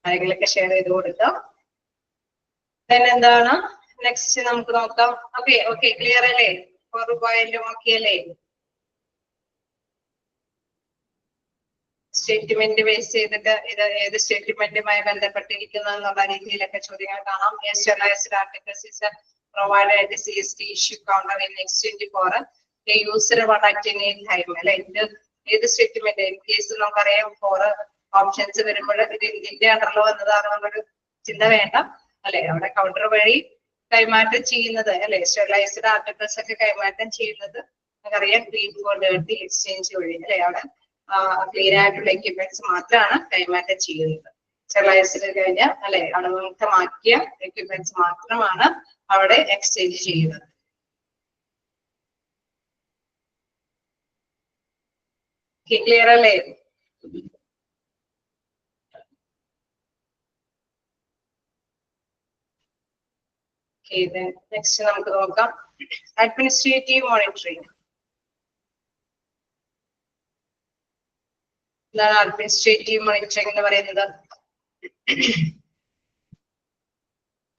കാര്യങ്ങളൊക്കെ ഷെയർ ചെയ്ത് കൊടുക്കാം. എന്താണ് നെക്സ്റ്റ് നമുക്ക് നോക്കാം. ഓക്കെ, ക്ലിയർ അല്ലേ? 4 പോയിന്റും ഓക്കെ അല്ലേ? സ്റ്റേറ്റ്മെന്റ് ബേസ് ചെയ്തിട്ട് ഇത് ഏത് സ്റ്റേറ്റ്മെന്റുമായി ബന്ധപ്പെട്ടിരിക്കുന്നു എന്നുള്ള രീതിയിലൊക്കെ ചോദ്യങ്ങൾ കാണാം. Sterilised articles is provided at CSD issue counter in exchange four A user one at any time. അല്ലെ, ഇത് ഏത് സ്റ്റേറ്റ്മെന്റ്? ഇൻ കേസ് നമുക്കറിയാം 4 ഓപ്ഷൻസ് വരുമ്പോൾ ഇത് ഇതിന്റെ അണ്ടറിൽ വന്നതാണെന്നുള്ളൊരു ചിന്ത വേണ്ട അല്ലെ. അവിടെ കൗണ്ടർ വഴി കൈമാറ്റം ചെയ്യുന്നത് അല്ലെ സ്റ്റെറിലൈസ്ഡ് ആർട്ടിക്കിൾസ് ഒക്കെ കൈമാറ്റം ചെയ്യുന്നത് നമുക്കറിയാം ക്ലീൻ ഫോർ ഡർട്ടി എക്സ്ചേഞ്ച് വഴി അല്ലെ. അവിടെ ക്ലീൻ ആയിട്ടുള്ള എക്യുപ്മെന്റ്സ് മാത്രമാണ് കൈമാറ്റം ചെയ്യുന്നത്. സ്റ്റെറിലൈസ്ഡ് കഴിഞ്ഞാൽ അല്ലെ അണുവിമുക്തമാക്കിയ എക്യുപ്മെന്റ്സ് മാത്രമാണ് അവിടെ എക്സ്ചേഞ്ച് ചെയ്യുന്നത്. ക്ലിയർ അല്ലേ? നെക്സ്റ്റ് നമുക്ക് നോക്കാം അഡ്മിനിസ്ട്രേറ്റീവ് മോണിറ്ററിംഗ്. എന്താണ് അഡ്മിനിസ്ട്രേറ്റീവ് മോണിറ്ററിംഗ് എന്ന് പറയുന്നത്?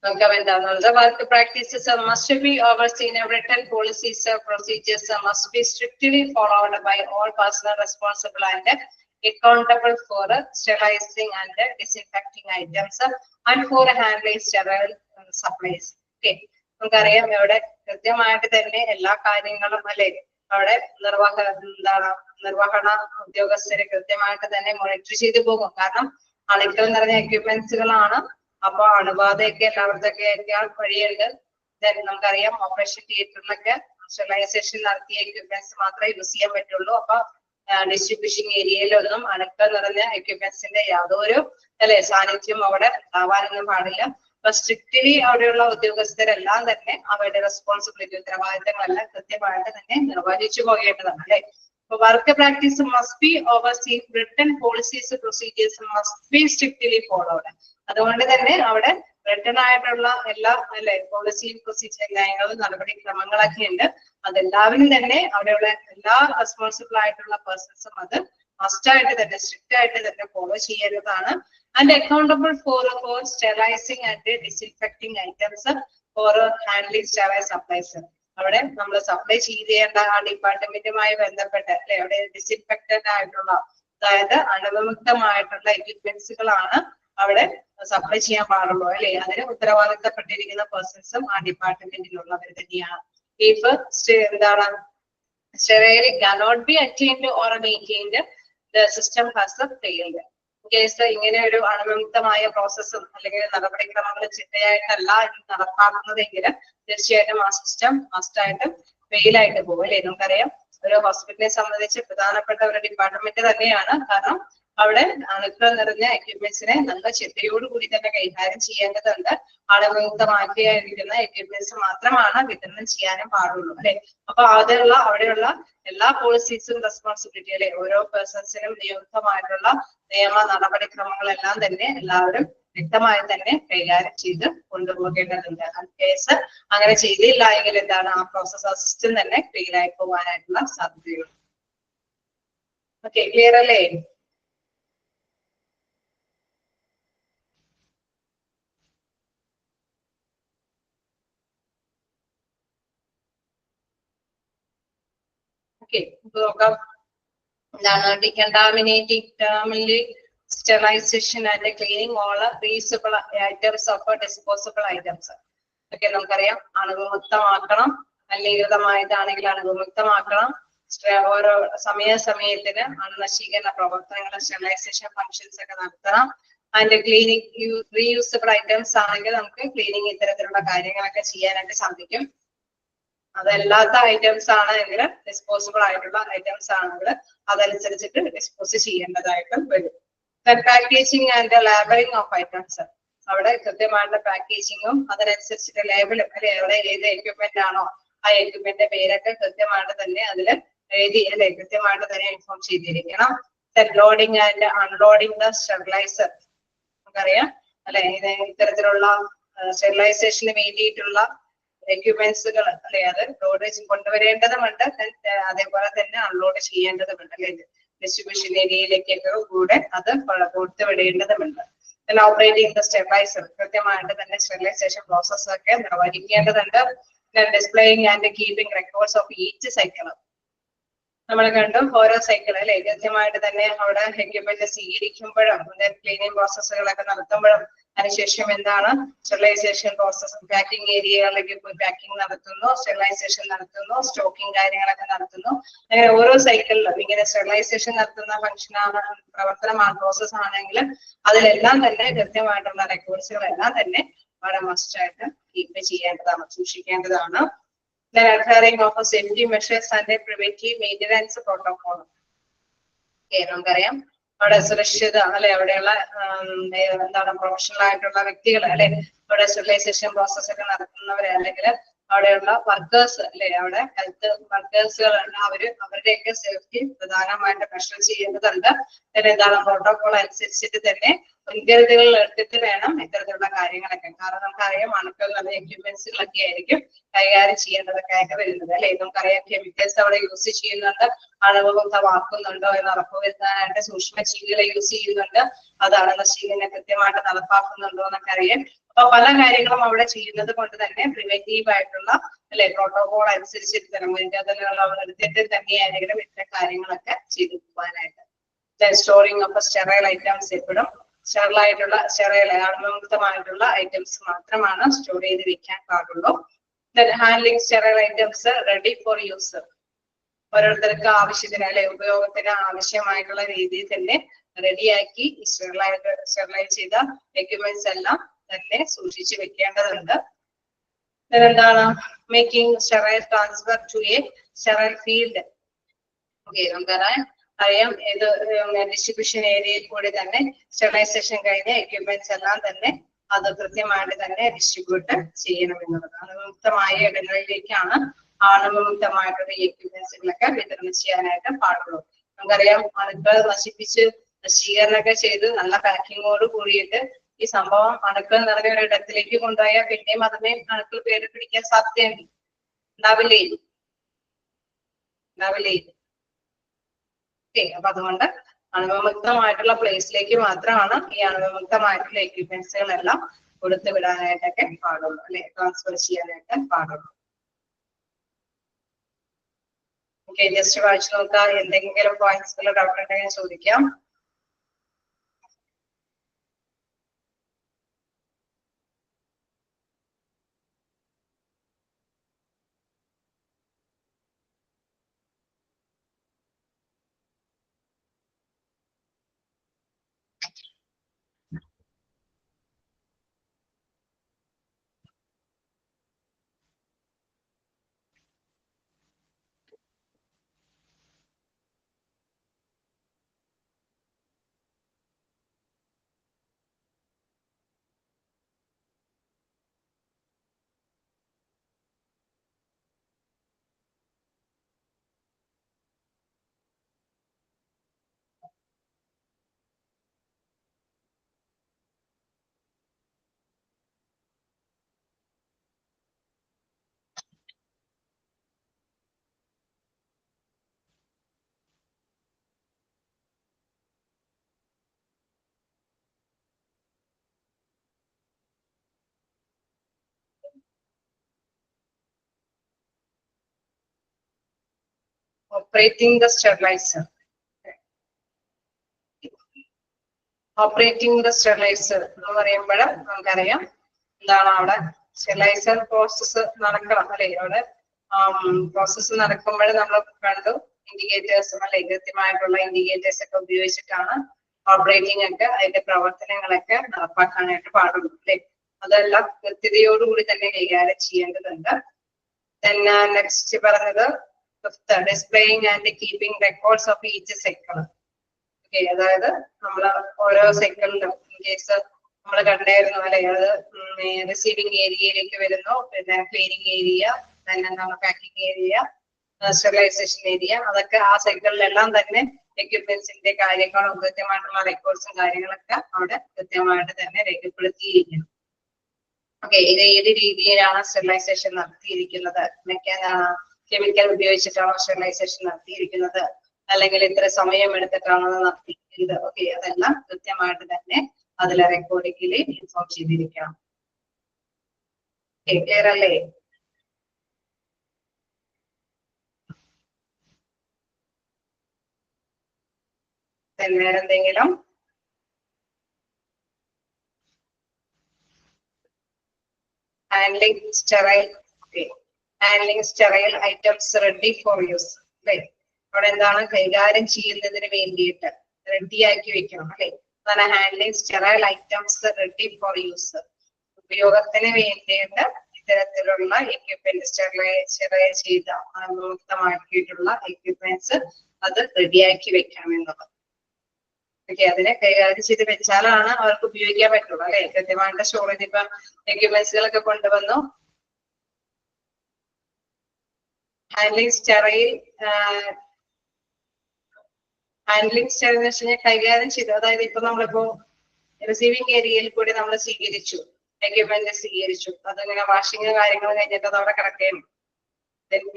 നോക്കാം എന്താണെന്നുള്ളത്. Work practices must be overseen, written policies procedures must be strictly followed by all personnel responsible and accountable for sterilizing and disinfecting items and for handling sterile supplies. Okay, നമുക്കറിയാം ഇവിടെ കൃത്യമായിട്ട് തന്നെ എല്ലാ കാര്യങ്ങളും അല്ലെ അവിടെ നിർവഹണ ഉദ്യോഗസ്ഥരെ കൃത്യമായിട്ട് തന്നെ മോണിറ്റർ ചെയ്തു പോകും. കാരണം അണുക്കൾ നിറഞ്ഞ എക്യുപ്മെന്റ്സുകളാണ്. അപ്പൊ അണുബാധയൊക്കെ എല്ലാവർക്കൊക്കെ വഴിയുണ്ട്. നമുക്കറിയാം ഓപ്പറേഷൻ തിയേറ്ററിലൊക്കെ സ്റ്റെറിലൈസേഷൻ നടത്തിയ എക്യുപ്മെന്റ്സ് മാത്രമേ യൂസ് ചെയ്യാൻ പറ്റുള്ളൂ. അപ്പൊ ഡിസ്ട്രിബ്യൂഷൻ ഏരിയയിലൊന്നും അണുക്കൾ നിറഞ്ഞ എക്യുപ്മെന്റ്സിന്റെ യാതൊരു സാന്നിധ്യം അവിടെ ഉണ്ടാവാനൊന്നും പാടില്ല. അപ്പൊ സ്ട്രിക്റ്റ്ലി അവിടെയുള്ള ഉദ്യോഗസ്ഥരെല്ലാം തന്നെ അവരുടെ റെസ്പോൺസിബിലിറ്റി ഉത്തരവാദിത്തങ്ങളെല്ലാം കൃത്യമായിട്ട് തന്നെ നിർവഹിച്ചു പോകേണ്ടതാണ് അല്ലെ. അപ്പൊ work practice must be overseen, written policies procedures must be strictly followed. അതുകൊണ്ട് തന്നെ അവിടെ റിട്ടൺ ആയിട്ടുള്ള എല്ലാ പോളിസിയും പ്രൊസീജിയർ കാര്യങ്ങളും നടപടിക്രമങ്ങളൊക്കെ ഉണ്ട്. അതെല്ലാവരും തന്നെ അവിടെയുള്ള എല്ലാ റെസ്പോൺസിബിൾ ആയിട്ടുള്ള പേഴ്സൺസും അത് മസ്റ്റ് ആയിട്ട് തന്നെ സ്ട്രിക്റ്റ് ആയിട്ട് തന്നെ ഫോളോ ചെയ്യേണ്ടതാണ്. And accountable for sterilising and disinfecting items for handling sterile supplies. അവിടെ നമ്മൾ സപ്ലൈ ചെയ്യേണ്ട ആ ഡിപ്പാർട്ട്മെന്റുമായി ബന്ധപ്പെട്ട് അവിടെ ഡിസിൻഫെക്റ്റഡ് ആയിട്ടുള്ള അതായത് അണുവിമുക്തമായിട്ടുള്ള എക്യുപ്മെന്റ്സുകളാണ് അവിടെ സപ്ലൈ ചെയ്യാൻ പാടുള്ളൂ അല്ലെ. അതിന് ഉത്തരവാദിത്തപ്പെട്ടിരിക്കുന്ന പേഴ്സൺസും ആ ഡിപ്പാർട്ട്മെന്റിലുള്ളവർ തന്നെയാണ്. ഇഫ് എന്താണ് sterile cannot be attained or maintained, the system has failed. Case ഇങ്ങനെ ഒരു അണുവിമുക്തമായ പ്രോസസ്സും അല്ലെങ്കിൽ നടപടിക്രമങ്ങൾ ചിട്ടയായിട്ടല്ല നടപ്പാക്കുന്നതെങ്കിൽ തീർച്ചയായിട്ടും ആ സിസ്റ്റം മസ്റ്റായിട്ട് ഫെയിൽ ആയിട്ട് പോകും അല്ലെ. നമുക്കറിയാം ഒരു ഹോസ്പിറ്റലിനെ സംബന്ധിച്ച് പ്രധാനപ്പെട്ട ഒരു ഡിപ്പാർട്ട്മെന്റ് തന്നെയാണ്. കാരണം അവിടെ അണുക്കൾ നിറഞ്ഞ എക്യുപ്മെന്റ്സിനെ നല്ല ചിട്ടയോടുകൂടി തന്നെ കൈകാര്യം ചെയ്യേണ്ടതുണ്ട്. അണുവിമുക്തമാക്കിയിരിക്കുന്ന എക്യുപ്മെന്റ്സ് മാത്രമാണ് വിതരണം ചെയ്യാനും പാടുള്ളൂ അല്ലെ. അപ്പൊ അവിടെയുള്ള എല്ലാ പോളിസീസും റെസ്പോൺസിബിലിറ്റി അല്ലെ ഓരോ പേഴ്സൺസിനും നിയുക്തമായിട്ടുള്ള നിയമ നടപടിക്രമങ്ങളെല്ലാം തന്നെ എല്ലാവരും വ്യക്തമായി തന്നെ കൈകാര്യം ചെയ്ത് കൊണ്ടുപോകേണ്ടതുണ്ട്. കേസ് അങ്ങനെ ചെയ്തില്ല എങ്കിൽ എന്താണ് ആ പ്രോസസ് സിസ്റ്റം തന്നെ ഫെയിൽ ആയി പോകാനായിട്ടുള്ള സാധ്യതയുണ്ട്. ഓക്കെ, ക്ലിയർ അല്ലേ? നോക്കാം എന്താണ് decontaminating sterilization and cleaning all reusable items of disposable items. Okay, നമുക്കറിയാം അണുവിമുക്തമാക്കണം, മലിനീകൃതമായിട്ടാണെങ്കിൽ അണുവിമുക്തമാക്കണം. ഓരോ സമയത്തിന് അണുനശീകരണ പ്രവർത്തനങ്ങൾ സ്റ്റെറിലൈസേഷൻ ഫങ്ഷൻസ് ഒക്കെ നടത്തണം. അതിന്റെ ക്ലീനിങ് റീയൂസബിൾ ഐറ്റംസ് ആണെങ്കിൽ നമുക്ക് ക്ലീനിങ് ഇത്തരത്തിലുള്ള കാര്യങ്ങളൊക്കെ ചെയ്യാനായിട്ട് സാധിക്കും. അതല്ലാത്ത ഐറ്റംസ് ആണെങ്കിൽ ഡിസ്പോസിബിൾ ആയിട്ടുള്ള ഐറ്റംസ് ആണെങ്കിൽ അതനുസരിച്ചിട്ട് ഡിസ്പോസ് ചെയ്യേണ്ടതായിട്ട് വരും. Packaging and labelling of items, അവിടെ കൃത്യമായിട്ടുള്ള പാക്കേജിങ്ങും അതിനനുസരിച്ചിട്ട് ലേബലും അല്ലെ അവിടെ ഏത് എക്യുപ്മെന്റ് ആണോ ആ എക്യുപ്മെന്റിന്റെ പേരൊക്കെ കൃത്യമായിട്ട് തന്നെ അതിൽ എഴുതി അല്ലെ കൃത്യമായിട്ട് തന്നെ ഇൻഫോം ചെയ്തിരിക്കണം. Loading and unloading the steriliser, നമുക്കറിയാം അല്ലെ ഇത്തരത്തിലുള്ള സ്റ്റെറിലൈസേഷന് വേണ്ടിയിട്ടുള്ള എക്യുപ്മെന്റ്സുകൾ അല്ലെ അത് ലോഡ് കൊണ്ടുവരേണ്ടതുണ്ട്. അതേപോലെ തന്നെ അൺലോഡ് ചെയ്യേണ്ടതുണ്ട് അല്ലെ ഡിസ്ട്രിബ്യൂഷൻ ഏരിയയിലേക്കൊക്കെ കൂടെ അത് കൊടുത്തുവിടേണ്ടതുണ്ട്. ഓപ്പറേറ്റിംഗ് ദ സ്റ്റെറിലൈസർ, കൃത്യമായിട്ട് തന്നെ സ്റ്റെറിലൈസേഷൻ പ്രോസസ് ഒക്കെ നിർവഹിക്കേണ്ടതുണ്ട്. Displaying and keeping records of each cycle, നമ്മൾ കണ്ടു ഓരോ സൈക്കിൾ അല്ലെ കൃത്യമായിട്ട് തന്നെ അവിടെ എക്യുപ്മെന്റ് സ്വീകരിക്കുമ്പോഴും ക്ലീനിങ് പ്രോസസ്സുകളൊക്കെ നടത്തുമ്പോഴും അതിനുശേഷം എന്താണ് സ്റ്റെറിലൈസേഷൻ പ്രോസസ് പാക്കിംഗ് ഏരിയകളിലേക്ക് പോയി പാക്കിംഗ് നടത്തുന്നു, സ്റ്റെറിലൈസേഷൻ നടത്തുന്നു, സ്റ്റോക്കിംഗ് കാര്യങ്ങളൊക്കെ നടത്തുന്നു. അങ്ങനെ ഓരോ സൈക്കിളിലും ഇങ്ങനെ സ്റ്റെറിലൈസേഷൻ നടത്തുന്ന ഫംഗ്ഷനാണ് പ്രവർത്തനമാണ് പ്രോസസ് ആണെങ്കിൽ അതിലെല്ലാം തന്നെ കൃത്യമായിട്ടുള്ള റെക്കോർഡ്സുകളെല്ലാം തന്നെ വളരെ മസ്റ്റായിട്ട് കീപ്പ് ചെയ്യേണ്ടതാണ്, സൂക്ഷിക്കേണ്ടതാണ്. Then adhering of safety measures and preventive maintenance protocol. നമുക്കറിയാം അവിടെ സുരക്ഷിത അല്ലെ അവിടെയുള്ള എന്താണ് പ്രൊഫഷണൽ ആയിട്ടുള്ള വ്യക്തികൾ അല്ലെ അവിടെ സ്റ്റെറിലൈസേഷൻ പ്രോസസ് ഒക്കെ നടത്തുന്നവരെ അല്ലെങ്കിൽ അവിടെയുള്ള വർക്കേഴ്സ് അല്ലെ, അവിടെ ഹെൽത്ത് വർക്കേഴ്സുകളുണ്ട്, അവരുടെയൊക്കെ സേഫ്റ്റി പ്രധാനമായിട്ട് മെഷർ ചെയ്യേണ്ടതുണ്ട്. എന്താണ് പ്രോട്ടോകോൾ അനുസരിച്ചിട്ട് തന്നെ മുൻകരുതലുകൾ എടുത്തിട്ട് വേണം ഇത്തരത്തിലുള്ള കാര്യങ്ങളൊക്കെ. കാരണം നമുക്കറിയാം അണുക്കൾ നല്ല എക്യുപ്മെന്റ്സുകളൊക്കെ ആയിരിക്കും കൈകാര്യം ചെയ്യേണ്ടതൊക്കെ ആയിട്ട് വരുന്നത് അല്ലെ. നമുക്കറിയാം കെമിക്കൽസ് അവിടെ യൂസ് ചെയ്യുന്നുണ്ട്, അണുവിമുക്തമാക്കുന്നുണ്ടോ എന്ന് ഉറപ്പുവരുത്താനായിട്ട് സൂക്ഷ്മജീവികളെ യൂസ് ചെയ്യുന്നുണ്ട്, അതാണ് നശീകരണം കൃത്യമായിട്ട് നടപ്പാക്കുന്നുണ്ടോ എന്നൊക്കെ അറിയാൻ. അപ്പൊ പല കാര്യങ്ങളും അവിടെ ചെയ്യുന്നത് കൊണ്ട് തന്നെ പ്രിവെന്റീവ് ആയിട്ടുള്ള അല്ലെ പ്രോട്ടോകോൾ അനുസരിച്ചിട്ട് തന്നെ മുൻകരുതലുകൾ അവർ എടുത്തിട്ട് തന്നെയായിരിക്കണം ഇത്തരം കാര്യങ്ങളൊക്കെ ചെയ്തു പോകാനായിട്ട്. സ്റ്റോറിംഗ് ഓഫ് സ്റ്റെറൈൽ ഐറ്റംസ് എപ്പോഴും സ്റ്റെറൈൽ അണുവിമുക്തമായിട്ടുള്ള ഐറ്റംസ് മാത്രമാണ് സ്റ്റോർ ചെയ്ത് വെക്കാൻ പാടുള്ളൂ. Handling sterile items ready for use, ഓരോരുത്തർക്ക് ആവശ്യത്തിന് അല്ലെ ഉപയോഗത്തിന് ആവശ്യമായിട്ടുള്ള രീതിയിൽ തന്നെ റെഡിയാക്കി സ്റ്റെറിലൈസ് ചെയ്ത എക്യുപ്മെന്റ്സ് എല്ലാം തന്നെ സൂക്ഷിച്ചു വെക്കേണ്ടതുണ്ട്. എന്താണ് making sterile transfer to a sterile field. Okay, നമുക്കറിയാം ഏത് ഡിസ്ട്രിബ്യൂഷൻ ഏരിയയിൽ കൂടി തന്നെ സ്റ്റെറിലൈസേഷൻ കഴിഞ്ഞ എക്യുപ്മെന്റ്സ് എല്ലാം തന്നെ അത് കൃത്യമായിട്ട് തന്നെ ഡിസ്ട്രിബ്യൂട്ട് ചെയ്യണമെന്നുള്ളത്. അണുവിമുക്തമായ ഇടങ്ങളിലേക്കാണ് അണുവിമുക്തമായിട്ടുള്ള എക്യുപ്മെന്റ്സുകളൊക്കെ വിതരണം ചെയ്യാനായിട്ട് പാടുള്ളൂ. നമുക്കറിയാം അണുക്കൾ നശീകരണമൊക്കെ ചെയ്ത് നല്ല പാക്കിങ്ങോട് കൂടിയിട്ട് ഈ സംഭവം അണുക്കൾ നിറഞ്ഞ ഒരു ഇടത്തിലേക്ക് കൊണ്ടുപോയാൽ പിന്നെയും അതിനെ അണുക്കൾ പേര് പിടിക്കാൻ സാധ്യതയുണ്ട്. ഉണ്ടാവില്ലേ? അപ്പൊ അതുകൊണ്ട് അണുവിമുക്തമായിട്ടുള്ള പ്ലേസിലേക്ക് മാത്രമാണ് ഈ അണുവിമുക്തമായിട്ടുള്ള എക്യുപ്മെന്റ്സുകളെല്ലാം കൊടുത്തു വിടാനായിട്ടൊക്കെ പാടുള്ളൂ അല്ലെ, ട്രാൻസ്ഫർ ചെയ്യാനായിട്ട് പാടുള്ളൂ. ഓക്കെ, ജസ്റ്റ് വായിച്ചു നോക്കാം. എന്തെങ്കിലും പോയിന്റ്സുകൾ ഡൗട്ട് ഉണ്ടെങ്കിൽ ചോദിക്കാം. Operating the sterilizer. Operating the steriliser എന്ന് പറയുമ്പോൾ നമുക്കറിയാം എന്താണ് അവിടെ സ്റ്റെറിലൈസർ പ്രോസസ്സ് നടക്കണം അല്ലെ. അവിടെ പ്രോസസ്സ് നടക്കുമ്പോൾ നമ്മൾ കണ്ടു ഇൻഡിക്കേറ്റേഴ്സ് അല്ലെ, കൃത്യമായിട്ടുള്ള ഇൻഡിക്കേറ്റേഴ്സ് ഒക്കെ ഉപയോഗിച്ചിട്ടാണ് ഓപ്പറേറ്റിംഗ് ഒക്കെ അതിന്റെ പ്രവർത്തനങ്ങളൊക്കെ നടപ്പാക്കാനായിട്ട് പാടുള്ളൂ അല്ലെ. അതെല്ലാം കൃത്യതയോടുകൂടി തന്നെ കൈകാര്യം ചെയ്യേണ്ടതുണ്ട്. നെക്സ്റ്റ് പറഞ്ഞത് displaying and keeping records of each cycle. Okay, അതായത് നമ്മൾ ഓരോ സൈക്കിളിലും ഇൻ കേസ് നമ്മൾ കണ്ടായിരുന്നു അല്ലെ, അത് റിസീവിംഗ് ഏരിയയിലേക്ക് വരുന്നു, പിന്നെ ക്ലീനിങ് ഏരിയ, എന്താണ് പാക്കിംഗ് ഏരിയ, സ്റ്റെറിലൈസേഷൻ ഏരിയ, അതൊക്കെ ആ സൈക്കിളിലെല്ലാം തന്നെ എക്യുപ്മെന്റ്സിന്റെ കാര്യങ്ങളും കൃത്യമായിട്ടുള്ള റെക്കോർഡ്സും കാര്യങ്ങളൊക്കെ അവിടെ കൃത്യമായിട്ട് തന്നെ രേഖപ്പെടുത്തിയിരിക്കുന്നു. ഓക്കെ, ഇത് ഏത് രീതിയിലാണ് സ്റ്റെറിലൈസേഷൻ നടത്തിയിരിക്കുന്നത്? കെമിക്കൽ ഉപയോഗിച്ചിട്ടാണോ സ്റ്റെറിലൈസേഷൻ നടത്തിയിരിക്കുന്നത്, അല്ലെങ്കിൽ ഇത്ര സമയം എടുത്തിട്ടാണോ നടത്തിയിരിക്കുന്നത്? ഓക്കെ, അതെല്ലാം കൃത്യമായിട്ട് തന്നെ അതിലെ റെക്കോർഡിങ്ങിൽ ഇൻഫോം ചെയ്തിരിക്കണം. ക്ലിയർ അല്ലേ? വേറെന്തെങ്കിലും? Handling sterile. Okay, handling sterile items ready for use അല്ലെ. അവിടെ എന്താണ് കൈകാര്യം ചെയ്യുന്നതിന് വേണ്ടിയിട്ട് റെഡിയാക്കി വെക്കണം അല്ലെ. അതാണ് handling sterile items ready for use. ഉപയോഗത്തിന് വേണ്ടിയിട്ട് ഇത്തരത്തിലുള്ള എക്യുപ്മെന്റ് സ്റ്റെറൈൽ ചെയ്ത മുക്തമാക്കിയിട്ടുള്ള എക്യുപ്മെന്റ്സ് അത് റെഡിയാക്കി വെക്കണം എന്നുള്ളത്. ഓക്കെ, അതിനെ കൈകാര്യം ചെയ്ത് വെച്ചാലാണ് അവർക്ക് ഉപയോഗിക്കാൻ പറ്റുള്ളൂ അല്ലെ. കൃത്യമായിട്ട് സ്റ്റോറേജ് ഇപ്പൊ എക്യുപ്മെന്റ്സുകളൊക്കെ കൊണ്ടുവന്നു ഹാൻഡ്ലിംഗ് സ്റ്റെറൈൽ എന്ന് വെച്ച് കഴിഞ്ഞാൽ കൈകാര്യം ചെയ്തു. അതായത് ഇപ്പൊ നമ്മളിപ്പോ റിസീവിംഗ് ഏരിയയിൽ കൂടി നമ്മൾ സ്വീകരിച്ചു, എക്യുപ്മെന്റ് സ്വീകരിച്ചു, അതിങ്ങനെ വാഷിങ് കാര്യങ്ങൾ കഴിഞ്ഞിട്ട് അത് അവിടെ കിടക്കുകയും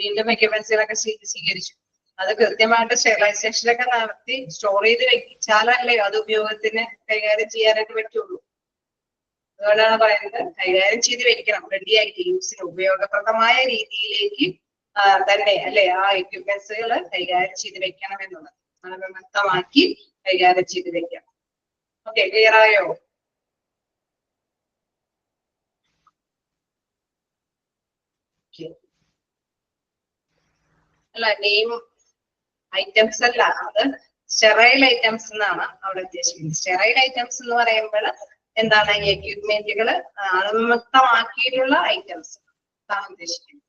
വീണ്ടും എക്യുപ്മെന്റ്സുകളൊക്കെ സ്വീകരിച്ചു. അത് കൃത്യമായിട്ട് സ്റ്റെറിലൈസേഷനൊക്കെ നടത്തി സ്റ്റോർ ചെയ്ത് വെച്ചാലല്ലേ അത് ഉപയോഗത്തിന് കൈകാര്യം ചെയ്യാനായിട്ട് പറ്റുള്ളൂ. അതുകൊണ്ടാണ് പറയുന്നത് കൈകാര്യം ചെയ്ത് വെക്കണം, റെഡിയായിട്ട് യൂസിന് ഉപയോഗപ്രദമായ രീതിയിലേക്ക് തന്നെ അല്ലെ ആ എക്യുപ്മെന്റ്സുകൾ കൈകാര്യം ചെയ്ത് വെക്കണം എന്നുള്ളത് വളരെ വ്യക്തമാക്കി കൈകാര്യം ചെയ്ത് വെക്കണം. ഓക്കെ, ക്ലിയർ ആയോ? അല്ല, നെയിം ഐറ്റംസ് അല്ല, അത് സ്റ്റെറൈൽ ഐറ്റംസ് എന്നാണ് അവിടെ ഉദ്ദേശിക്കുന്നത്. സ്റ്റെറൈൽ ഐറ്റംസ് എന്ന് പറയുമ്പോൾ എന്താണ് ഈ എക്യുപ്മെന്റുകൾ അണുമുക്തമാക്കിയിട്ടുള്ള ഐറ്റംസ് അതാണ് ഉദ്ദേശിക്കുന്നത്.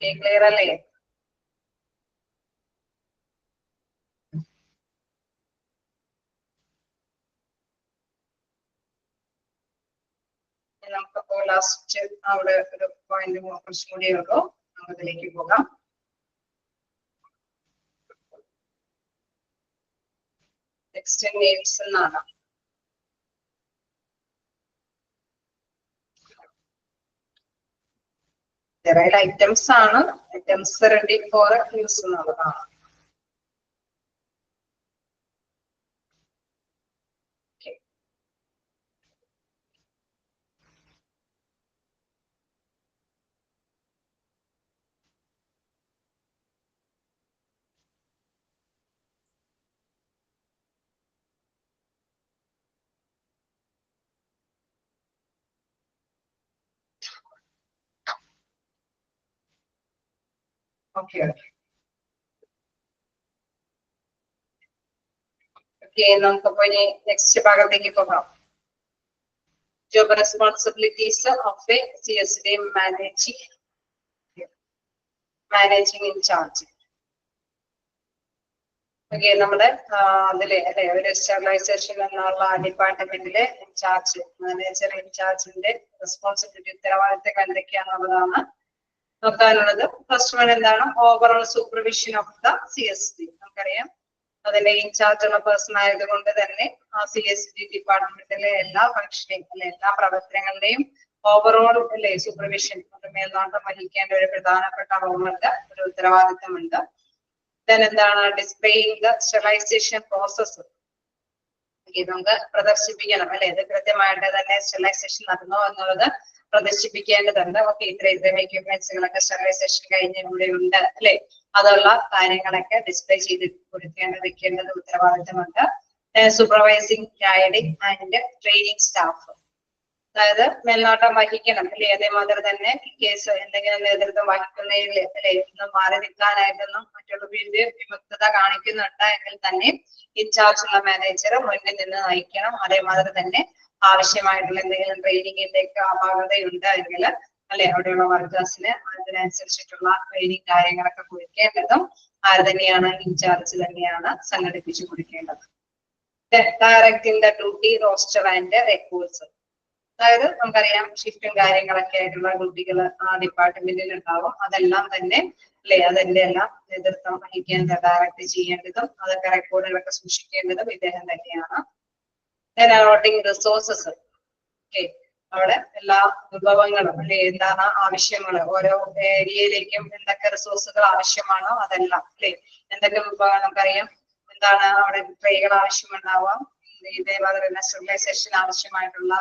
ക്ലിയർ അല്ലേ? നമുക്കപ്പോ ലാസ്റ്റ് അവിടെ ഒരു പോയിന്റ് കുറച്ചും കൂടി ഉള്ളൂ, നമുക്കതിലേക്ക് പോകാം. നെക്സ്റ്റ് നെയിംസ് എന്നാണ്. സ്റ്റെറൈൽ ഐറ്റംസ് ആണ്, ഐറ്റംസ് റെഡി ഫോർ യൂസ് എന്നുള്ളതാണ്. ഓക്കെ നമുക്കപ്പോ ഇനി നെക്സ്റ്റ് ഭാഗത്തേക്ക് പോകാം. Job responsibilities of a CSD managing incharge. Okay, നമ്മുടെ അതിലെ അല്ലെ ഒരു സ്റ്റെറിലൈസേഷൻ എന്നുള്ള ഡിപ്പാർട്ട്മെന്റിലെ ഇൻചാർജ്, മാനേജർ ഇൻചാർജിന്റെ റെസ്പോൺസിബിലിറ്റി ഉത്തരവാദിത്തങ്ങൾ എന്തൊക്കെയാണെന്നുള്ളതാണ് നോക്കാനുള്ളത്. ഫസ്റ്റ് വൺ എന്താണ്? Overall supervision of the CSD. നമുക്കറിയാം അതിന്റെ ഇൻചാർജ് ഉള്ള പേഴ്സൺ ആയതുകൊണ്ട് തന്നെ ആ CSD ഡിപ്പാർട്ട്മെന്റിലെ എല്ലാ ഫംഗ്ഷനെയും അല്ലെ എല്ലാ പ്രവർത്തനങ്ങളുടെയും ഓവറോൾ അല്ലെ സൂപ്പർവിഷൻ, മേൽനോട്ടം വഹിക്കേണ്ട ഒരു പ്രധാനപ്പെട്ട റോളുണ്ട്, ഒരു ഉത്തരവാദിത്തമുണ്ട്. then എന്താണ്? Displaying the sterilization process. നമുക്ക് പ്രദർശിപ്പിക്കണം അല്ലെ, ഇത് കൃത്യമായിട്ട് തന്നെ സ്റ്റെറിലൈസേഷൻ നടന്നോ എന്നുള്ളത് പ്രദർശിപ്പിക്കേണ്ടതുണ്ട്. ഓക്കെ, ഇത്രയും എക്യുപ്മെന്റ്സുകളൊക്കെ സ്റ്റെറിലൈസേഷൻ കഴിഞ്ഞ ഇവിടെ ഉണ്ട് അല്ലെ, അതുള്ള കാര്യങ്ങളൊക്കെ ഡിസ്പ്ലേ ചെയ്ത് വെക്കേണ്ടത് ഉത്തരവാദിത്തമുണ്ട്. Supervising, guiding and training staff, അതായത് മേൽനോട്ടം വഹിക്കണം അല്ലെ. അതേമാതിരി തന്നെ കേസ് എന്തെങ്കിലും നേതൃത്വം വഹിക്കുന്നതിൽ അല്ലെ ഒന്നും മാറി നിൽക്കാനായിട്ടൊന്നും മറ്റുള്ളവരുടെ വിമുക്തത കാണിക്കുന്നുണ്ട് എങ്കിൽ തന്നെ ഇൻചാർജ് ഉള്ള മാനേജർ മുന്നിൽ നിന്ന് നയിക്കണം. അതേമാതിരി തന്നെ ആവശ്യമായിട്ടുള്ള എന്തെങ്കിലും ട്രെയിനിങ്ങിന്റെയൊക്കെ അപാകതയുണ്ട് എങ്കിൽ അല്ലെ അവിടെയുള്ള വർക്കേഴ്സിന് അതിനനുസരിച്ചിട്ടുള്ള ട്രെയിനിങ് കാര്യങ്ങളൊക്കെ കൊടുക്കേണ്ടതും ആര് തന്നെയാണ്? ഇൻചാർജ് തന്നെയാണ് സംഘടിപ്പിച്ചു കൊടുക്കേണ്ടത്. Directing the duty roster and records, അതായത് നമുക്കറിയാം ഷിഫ്റ്റും കാര്യങ്ങളൊക്കെ ആയിട്ടുള്ള ഡ്യൂട്ടികൾ ആ ഡിപ്പാർട്ട്മെന്റിൽ ഉണ്ടാവും. അതെല്ലാം തന്നെ അല്ലെ അതിന്റെ എല്ലാം നേതൃത്വം വഹിക്കേണ്ടത്, ഡയറക്റ്റ് ചെയ്യേണ്ടതും അതൊക്കെ റെക്കോർഡുകളൊക്കെ സൂക്ഷിക്കേണ്ടതും ഇദ്ദേഹം തന്നെയാണ്. അലോട്ടിംഗ് റിസോഴ്സസ്, ഓക്കെ, അവിടെ എല്ലാ വിഭവങ്ങളും അല്ലെ എന്താണ് ആവശ്യങ്ങൾ, ഓരോ ഏരിയയിലേക്കും എന്തൊക്കെ റിസോഴ്സുകൾ ആവശ്യമാണോ അതെല്ലാം അല്ലെ, എന്തൊക്കെ വിഭവങ്ങൾ നമുക്കറിയാം എന്താണ് അവിടെ ട്രൈകൾ ആവശ്യമുണ്ടാവാം, ഇതേമാതിരി തന്നെ സ്റ്റെറിലൈസേഷൻ ആവശ്യമായിട്ടുള്ള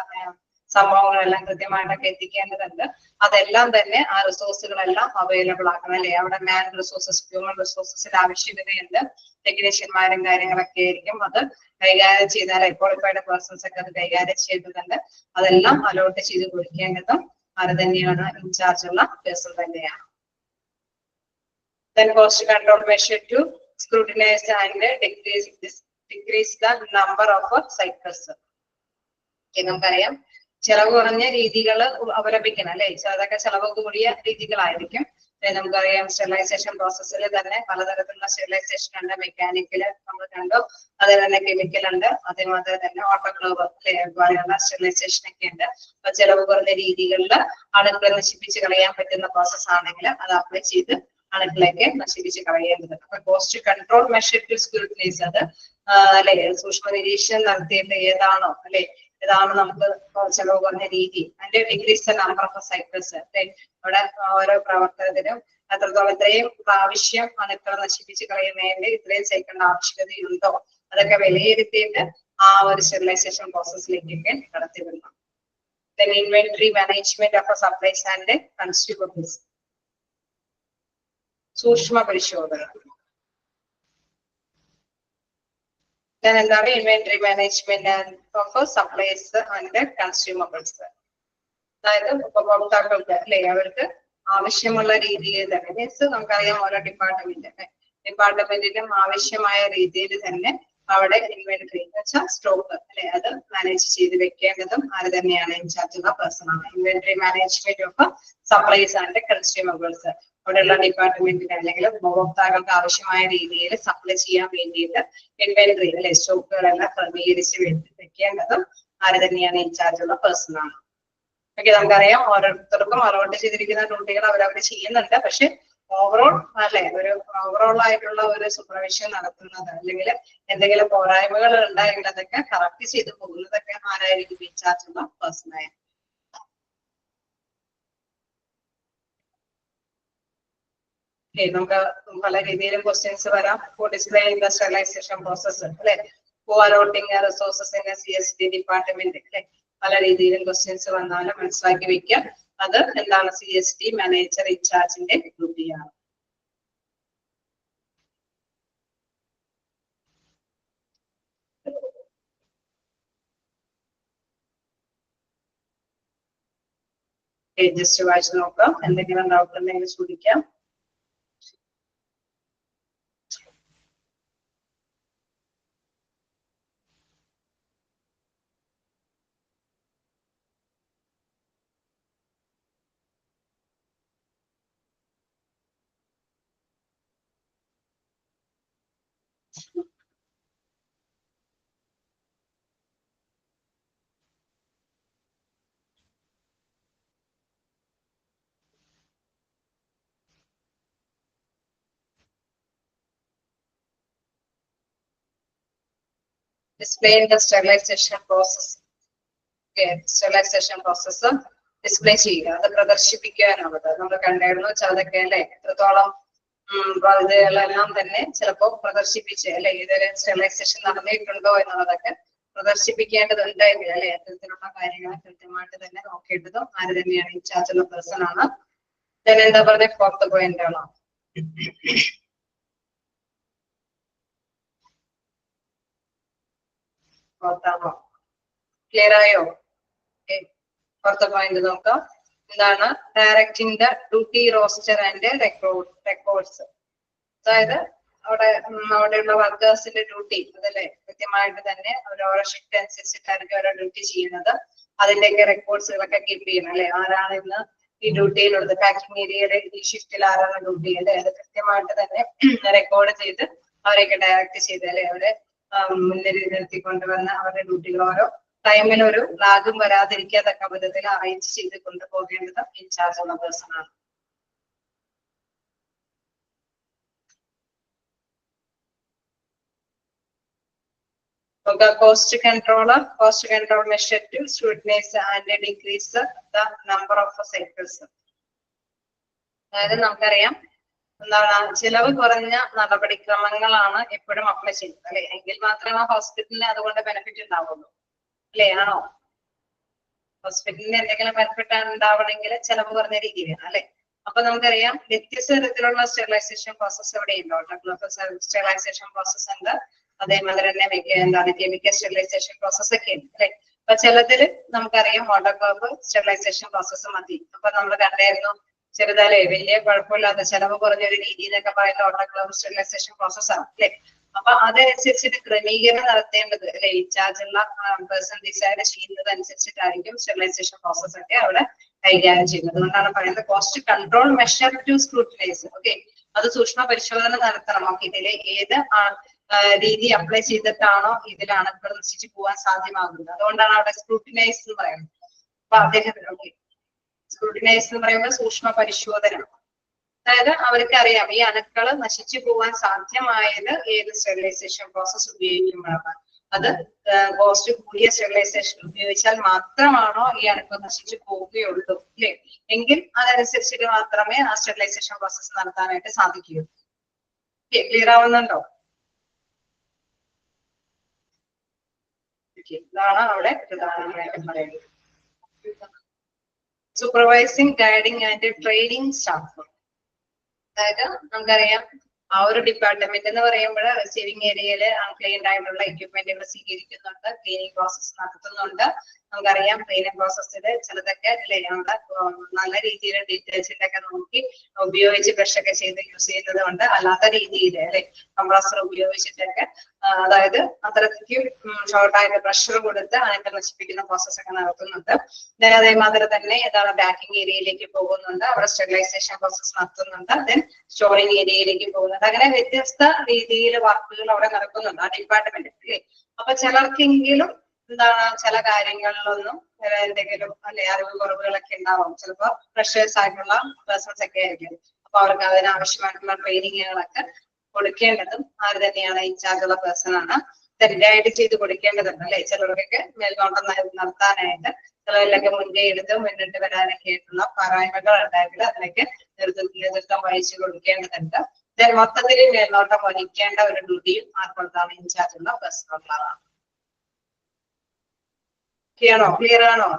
സംഭവങ്ങളെല്ലാം കൃത്യമായിട്ടൊക്കെ എത്തിക്കേണ്ടതുണ്ട്. അതെല്ലാം തന്നെ ആ റിസോഴ്സുകളെല്ലാം അവൈലബിൾ ആക്കണം അല്ലെ. അവിടെ മാൻ റിസോഴ്സസ്, ഹ്യൂമൻ റിസോഴ്സസിന്റെ ആവശ്യകതയുണ്ട്. ടെക്നീഷ്യന്മാരും കാര്യങ്ങളൊക്കെ ആയിരിക്കും അത് കൈകാര്യം ചെയ്താൽ ക്വാളിഫൈഡ് പേഴ്സൺസ് ഒക്കെ അത് കൈകാര്യം ചെയ്യേണ്ടതുണ്ട്. അതെല്ലാം അലോട്ട് ചെയ്ത് കൊടുക്കേണ്ടതും അത് തന്നെയാണ്, ഇൻചാർജ് ഉള്ള പേഴ്സൺ തന്നെയാണ്. Then cost control measure to scrutinize and decrease the number of cycles. നമുക്കറിയാം ചെലവ് കുറഞ്ഞ രീതികൾ അവലംബിക്കണം അല്ലെ. അതൊക്കെ ചെലവ് കൂടിയ രീതികളായിരിക്കും. നമുക്കറിയാം സ്റ്റെറിലൈസേഷൻ പ്രോസസ്സിൽ തന്നെ പലതരത്തിലുള്ള സ്റ്റെറിലൈസേഷൻ ഉണ്ട്. മെക്കാനിക്കല് നമ്മൾ കണ്ടു, അതുപോലെ തന്നെ കെമിക്കൽ ഉണ്ട്, അതേമാതിരി തന്നെ ഓട്ടോക്ലേവ് പോലെയുള്ള സ്റ്റെറിലൈസേഷൻ ഒക്കെ ഉണ്ട്. അപ്പൊ ചെലവ് കുറഞ്ഞ രീതികളിൽ അണുക്കളെ നശിപ്പിച്ച് കളയാൻ പറ്റുന്ന പ്രോസസ് ആണെങ്കിൽ അത് അപ്ലൈ ചെയ്ത് അണുക്കളേക്ക് നശിപ്പിച്ച് കളയേണ്ടത്. അപ്പൊ cost control measure to scrutinize, അത് അല്ലെ സൂക്ഷ്മ നിരീക്ഷണം നടത്തിയിട്ട് ഏതാണോ അല്ലെ ഇതാണ് നമുക്ക് ചെലവ് കുറഞ്ഞ രീതി. അതിന്റെ ഡിഗ്രീസ് നമ്പർ ഓഫ് സൈക്കിൾസ് അല്ലെ, അവിടെ ഓരോ പ്രവർത്തനത്തിനും അത്രത്തോളം ഇത്രയും പ്രാവശ്യം അണുക്കളെ നശിപ്പിച്ച് കളയുന്നതിന്റെ ഇത്രയും സൈക്കിളിന്റെ ആവശ്യകതയുണ്ടോ അതൊക്കെ വിലയിരുത്തിയിട്ട് ആ ഒരു sterilisation പ്രോസസ്സിലേക്കൊക്കെ കടത്തിവിടണം. Then inventory management of supplies and consumables. സൂക്ഷ്മ പരിശോധന. എന്താണ് inventory management of supplies and consumables. അതായത് ഉപഭോക്താക്കൾക്ക് അല്ലെ അവർക്ക് ആവശ്യമുള്ള രീതിയിൽ തന്നെ മീൻസ് നമുക്കറിയാം ഓരോ ഡിപ്പാർട്ട്മെന്റിലും ആവശ്യമായ രീതിയിൽ തന്നെ അവിടെ ഇൻവെന്ററി എന്ന് വെച്ചാൽ സ്റ്റോക്ക് അല്ലെ അത് മാനേജ് ചെയ്ത് വെക്കേണ്ടതും ആര് തന്നെയാണ് ഇൻചാർജ് ഉള്ള പേഴ്സൺ ആണ്. Inventory management of supplies and consumables അവിടെയുള്ള ഡിപ്പാർട്ട്മെന്റിന് അല്ലെങ്കിൽ ഉപഭോക്താക്കൾക്ക് ആവശ്യമായ രീതിയിൽ സപ്ലൈ ചെയ്യാൻ വേണ്ടിയിട്ട് ഇൻവെന്ററി അല്ലെ സ്റ്റോക്കുകളെല്ലാം ക്രമീകരിച്ച് വെക്കേണ്ടതും ആര് തന്നെയാണ് ഇൻചാർജ് ഉള്ള പേഴ്സൺ ആണ്. ഓക്കെ, നമുക്കറിയാം ഓരോരുത്തർക്കും അലോട്ട് ചെയ്തിരിക്കുന്ന ഡ്യൂട്ടികൾ അവരവർ ചെയ്യുന്നുണ്ട്. പക്ഷെ ഓവറോൾ അല്ലെ ഒരു ഓവറോൾ ആയിട്ടുള്ള ഒരു സൂപ്പർവിഷൻ നടത്തുന്നത് അല്ലെങ്കിൽ എന്തെങ്കിലും പോരായ്മകൾ ഉണ്ടായെങ്കിൽ അതൊക്കെ കറക്റ്റ് ചെയ്ത് പോകുന്നതൊക്കെ ആരായിരിക്കും ഇൻചാർജ് ഉള്ള പേഴ്സൺ ആയ. നമുക്ക് പല രീതിയിലും ക്വസ്റ്റ്യൻസ് വരാം. സ്റ്റെറിലൈസേഷൻ പ്രോസസ് അല്ലെ, അലോട്ടിങ് റിസോഴ്സസ് ഇൻ CSD ഡിപ്പാർട്ട്മെന്റ് അല്ലെ, പല രീതിയിലും ക്വസ്റ്റ്യൻസ് വന്നാലും മനസ്സിലാക്കി വെക്കാം. അത് എന്താണ് CSD മാനേജർ ഇൻചാർജിന്റെ ഡ്യൂട്ടിയാണ്. ജസ്റ്റ് വായിച്ചു നോക്കാം, എന്തെങ്കിലും ഡൗട്ട് ഉണ്ടെങ്കിൽ ചോദിക്കാം. Display the sterilization process. Okay, sterilization process display ചെയ്യുക, അത് പ്രദർശിപ്പിക്കാനാവത്. നമ്മൾ കണ്ടായിരുന്നു അതൊക്കെ അല്ലെ എത്രത്തോളം ഇതെല്ലാം തന്നെ ചിലപ്പോ പ്രദർശിപ്പിച്ച് അല്ലെ ഇതൊരു സ്റ്റെറിലൈസേഷൻ നടന്നിട്ടുണ്ടോ എന്നുള്ളതൊക്കെ പ്രദർശിപ്പിക്കേണ്ടതുണ്ട് എങ്കിൽ അല്ലെ അത്തരത്തിലുള്ള കാര്യങ്ങൾ കൃത്യമായിട്ട് തന്നെ നോക്കേണ്ടതും ആര് തന്നെയാണ് ഇൻചാർജ് ഉള്ള പേഴ്സൺ ആണ്. എന്താ പറഞ്ഞ ഫോർത്ത് പോയിന്റ് ആണോ? ഫോർത്താണോ? ക്ലിയർ ആയോ? ഫോർത്ത് പോയിന്റ് നോക്കാം. എന്താണ് directing the duty roster and records. അതായത് അവിടെയുള്ള വർക്കേഴ്സിന്റെ ഡ്യൂട്ടി അതല്ലേ കൃത്യമായിട്ട് തന്നെ ഓരോ ഷിഫ്റ്റ് അനുസരിച്ചിട്ടായിരിക്കും ഓരോ ഡ്യൂട്ടി ചെയ്യുന്നത്. അതിന്റെയൊക്കെ റെക്കോർഡ്സുകളൊക്കെ കീപ്പ് ചെയ്യണം അല്ലെ. ആരാണ് ഇന്ന് ഈ ഡ്യൂട്ടിയിലുള്ളത്, പാക്കിംഗ് ഏരിയയിലെ ഈ ഷിഫ്റ്റിൽ ആരാണ് ഡ്യൂട്ടി അല്ലെ, അത് കൃത്യമായിട്ട് തന്നെ റെക്കോർഡ് ചെയ്ത് അവരെയൊക്കെ ഡയറക്റ്റ് ചെയ്ത് അല്ലെ അവരെ മുന്നിൽ നിർത്തിക്കൊണ്ടുവന്ന് അവരുടെ ഡ്യൂട്ടികൾ ഓരോ ടൈമിൽ ഒരു ലാഗും വരാതിരിക്കാത്തക്ക വിധത്തിൽ അറേഞ്ച് ചെയ്ത് കൊണ്ടുപോകേണ്ടത് ഇൻചാർജ് ഉള്ള പേഴ്സൺ ആണ്. Cost control measure to scrutinize and decrease the number of cycles. അതായത് നമുക്കറിയാം എന്താണ് ചിലവ് കുറഞ്ഞ നടപടിക്രമങ്ങളാണ് എപ്പോഴും അപ്ലൈ ചെയ്യുന്നത് അല്ലെ, എങ്കിൽ മാത്രമേ ഹോസ്പിറ്റലിന് അതുകൊണ്ട് ബെനിഫിറ്റ് ഉണ്ടാവുള്ളൂ അല്ലെ. ആണോ? ഹോസ്പിറ്റലിന് എന്തെങ്കിലും ബെനിഫിറ്റ് ഉണ്ടാവണമെങ്കിൽ ചെലവ് കുറഞ്ഞ രീതിയിലാണ് അല്ലെ. അപ്പൊ നമുക്കറിയാം വ്യത്യസ്ത തരത്തിലുള്ള സ്റ്റെറിലൈസേഷൻ പ്രോസസ് എവിടെയുണ്ടോ? സ്റ്റെറിലൈസേഷൻ പ്രോസസ് ഉണ്ട്, അതേമാതിരി തന്നെ എന്താണ് കെമിക്കൽ സ്റ്റെറിലൈസേഷൻ പ്രോസസ് ഒക്കെ ഉണ്ട് അല്ലെ. അപ്പൊ ചിലതിൽ നമുക്കറിയാം ഓട്ടോക്ലേവ് സ്റ്റെറിലൈസേഷൻ പ്രോസസ് മതി. അപ്പൊ നമ്മൾ കണ്ടായിരുന്നു ചെറുതാലേ വലിയ കുഴപ്പമില്ലാത്ത ചെലവ് കുറഞ്ഞൊരു രീതി എന്നൊക്കെ പറയുന്ന ഓട്ടോക്ലേവ് സ്റ്റെറിലൈസേഷൻ പ്രോസസ് ആണ് അല്ലെ. അപ്പൊ അതനുസരിച്ചിട്ട് ക്രമീകരണം നടത്തേണ്ടത് അല്ലെ, ഇൻചാർജ് ഉള്ള പേഴ്സൺ ഡിസൈഡ് ചെയ്യുന്നത് അനുസരിച്ചിട്ടായിരിക്കും സ്റ്റെറിലൈസേഷൻ പ്രോസസ് ഒക്കെ അവിടെ കൈകാര്യം ചെയ്യുന്നത്. അതുകൊണ്ടാണ് പറയുന്നത് cost control measure to scrutinize. Okay, അത് സൂക്ഷ്മ പരിശോധന നടത്തണം. ഓക്കെ, ഇതില് ഏത് രീതി അപ്ലൈ ചെയ്തിട്ടാണോ ഇതിൽ അണുക്കൾ നശിച്ചു പോകാൻ സാധ്യമാകുന്നത്. അതുകൊണ്ടാണ് അവിടെ സ്ക്രൂട്ടിനൈസ് എന്ന് പറയുന്നത്. അപ്പൊ അദ്ദേഹം സ്ക്രൂട്ടിനൈസ് എന്ന് പറയുമ്പോൾ സൂക്ഷ്മ പരിശോധന. അതായത് അവർക്ക് അറിയാം ഈ അണുക്കൾ നശിച്ചു പോകാൻ സാധ്യമായത് ഏത് സ്റ്റെറിലൈസേഷൻ പ്രോസസ് ഉപയോഗിക്കുമ്പോഴാണ്. അത് കോസ്റ്റ് കൂടിയ സ്റ്റെറിലൈസേഷൻ ഉപയോഗിച്ചാൽ മാത്രമാണോ ഈ അണുക്കൾ നശിച്ചു പോവുകയുള്ളൂ അല്ലെ, എങ്കിൽ അതനുസരിച്ചിട്ട് മാത്രമേ ആ സ്റ്റെറിലൈസേഷൻ പ്രോസസ് നടത്താനായിട്ട് സാധിക്കുകയുള്ളൂ. ക്ലിയർ ആവുന്നുണ്ടോ? ഇതാണ് അവിടെ പ്രധാനമായിട്ടും പറയുന്നത്. Supervising, guiding and training staff. അതായത് നമുക്കറിയാം ആ ഒരു ഡിപ്പാർട്ട്മെന്റ് എന്ന് പറയുമ്പോൾ റിസീവിംഗ് ഏരിയയില് അൺക്ലീൻഡ് ആയിട്ടുള്ള എക്യുപ്മെന്റുകൾ സ്വീകരിക്കുന്നുണ്ട്, ക്ലീനിങ് പ്രോസസ് നടത്തുന്നുണ്ട്. നമുക്കറിയാം ക്ലീനിങ് പ്രോസസ്സിൽ ചിലതൊക്കെ അല്ലെ നമ്മുടെ നല്ല രീതിയിൽ ഡിറ്റർജന്റ് ഒക്കെ നോക്കി ഉപയോഗിച്ച് ബ്രഷ് ഒക്കെ ചെയ്ത് യൂസ് ചെയ്യുന്നത് കൊണ്ട്, അല്ലാത്ത രീതിയിൽ അല്ലെ കംപ്രസർ ഉപയോഗിച്ചിട്ടൊക്കെ അതായത് അത്രയ്ക്കും ഷോർട്ടായിട്ട് പ്രഷർ കൊടുത്ത് അണുക്കൾ നശിപ്പിക്കുന്ന പ്രോസസ് ഒക്കെ നടത്തുന്നുണ്ട്. അതേമാതിരി തന്നെ ഏതാണ് പാക്കിംഗ് ഏരിയയിലേക്ക് പോകുന്നുണ്ട്, അവിടെ സ്റ്റെറിലൈസേഷൻ പ്രോസസ് നടത്തുന്നുണ്ട്. ദെൻ സ്റ്റോറിംഗ് ഏരിയയിലേക്ക് പോകുന്നുണ്ട്. അങ്ങനെ വ്യത്യസ്ത രീതിയിൽ വർക്കുകൾ അവിടെ നടക്കുന്നുണ്ട് ആ ഡിപ്പാർട്ട്മെന്റ് അല്ലേ. അപ്പൊ ചിലർക്കെങ്കിലും എന്താണ് ചില കാര്യങ്ങളിലൊന്നും എന്തെങ്കിലും അല്ലെ അറിവ് കുറവുകളൊക്കെ ഉണ്ടാവും. ചിലപ്പോൾ ഫ്രഷേഴ്സ് ആയിട്ടുള്ള പേഴ്സൺസ് ഒക്കെ ആയിരിക്കും. അപ്പൊ അവർക്ക് അതിനാവശ്യമായിട്ടുള്ള ട്രെയിനിങ്ങുകളൊക്കെ കൊടുക്കേണ്ടതും ആര് തന്നെയാണ്, ഇൻചാർജുള്ള പേഴ്സൺ ആണ്. ഗൈഡ് ചെയ്ത് കൊടുക്കേണ്ടതുണ്ട് അല്ലെ. ചിലർക്കൊക്കെ മേൽനോട്ടം നടത്താനായിട്ട് ചിലരിലൊക്കെ മുൻകൈ എടുത്ത് മുന്നിട്ട് വരാനൊക്കെ ആയിട്ടുള്ള പരായ്മകൾ ഉണ്ടെങ്കിൽ അതിനൊക്കെ നേതൃത്വം വഹിച്ചു കൊടുക്കേണ്ടതുണ്ട്. മൊത്തത്തിൽ മേൽനോട്ടം വഹിക്കേണ്ട ഒരു ഡ്യൂട്ടിയും ആർക്കൊണ്ടാണ്, ഇൻചാർജുള്ള പേഴ്സണുള്ളതാണ്. ക്ലിയർ ആണോ?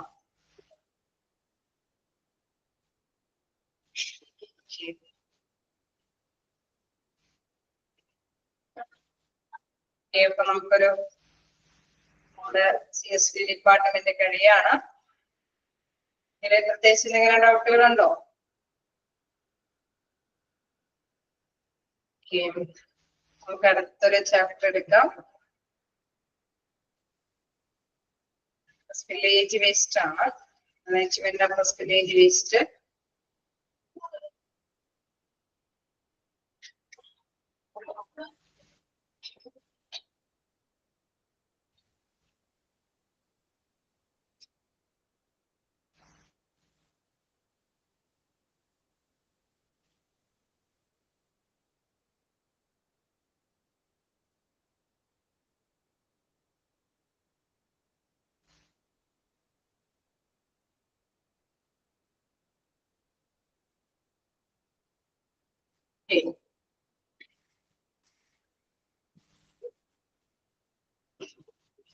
ഇപ്പൊ നമുക്കൊരു CSD ഡിപ്പാർട്ട്മെന്റ് കഴിയാണ്. ഇതിലെ പ്രത്യേകിച്ച് എന്തെങ്കിലും ഡൗട്ടുകളുണ്ടോ? നമുക്ക് അടുത്തൊരു ചാപ്റ്റർ എടുക്കാം. സ്പില്ലേജ് വേസ്റ്റ് ആണ്. Management of spillage waste.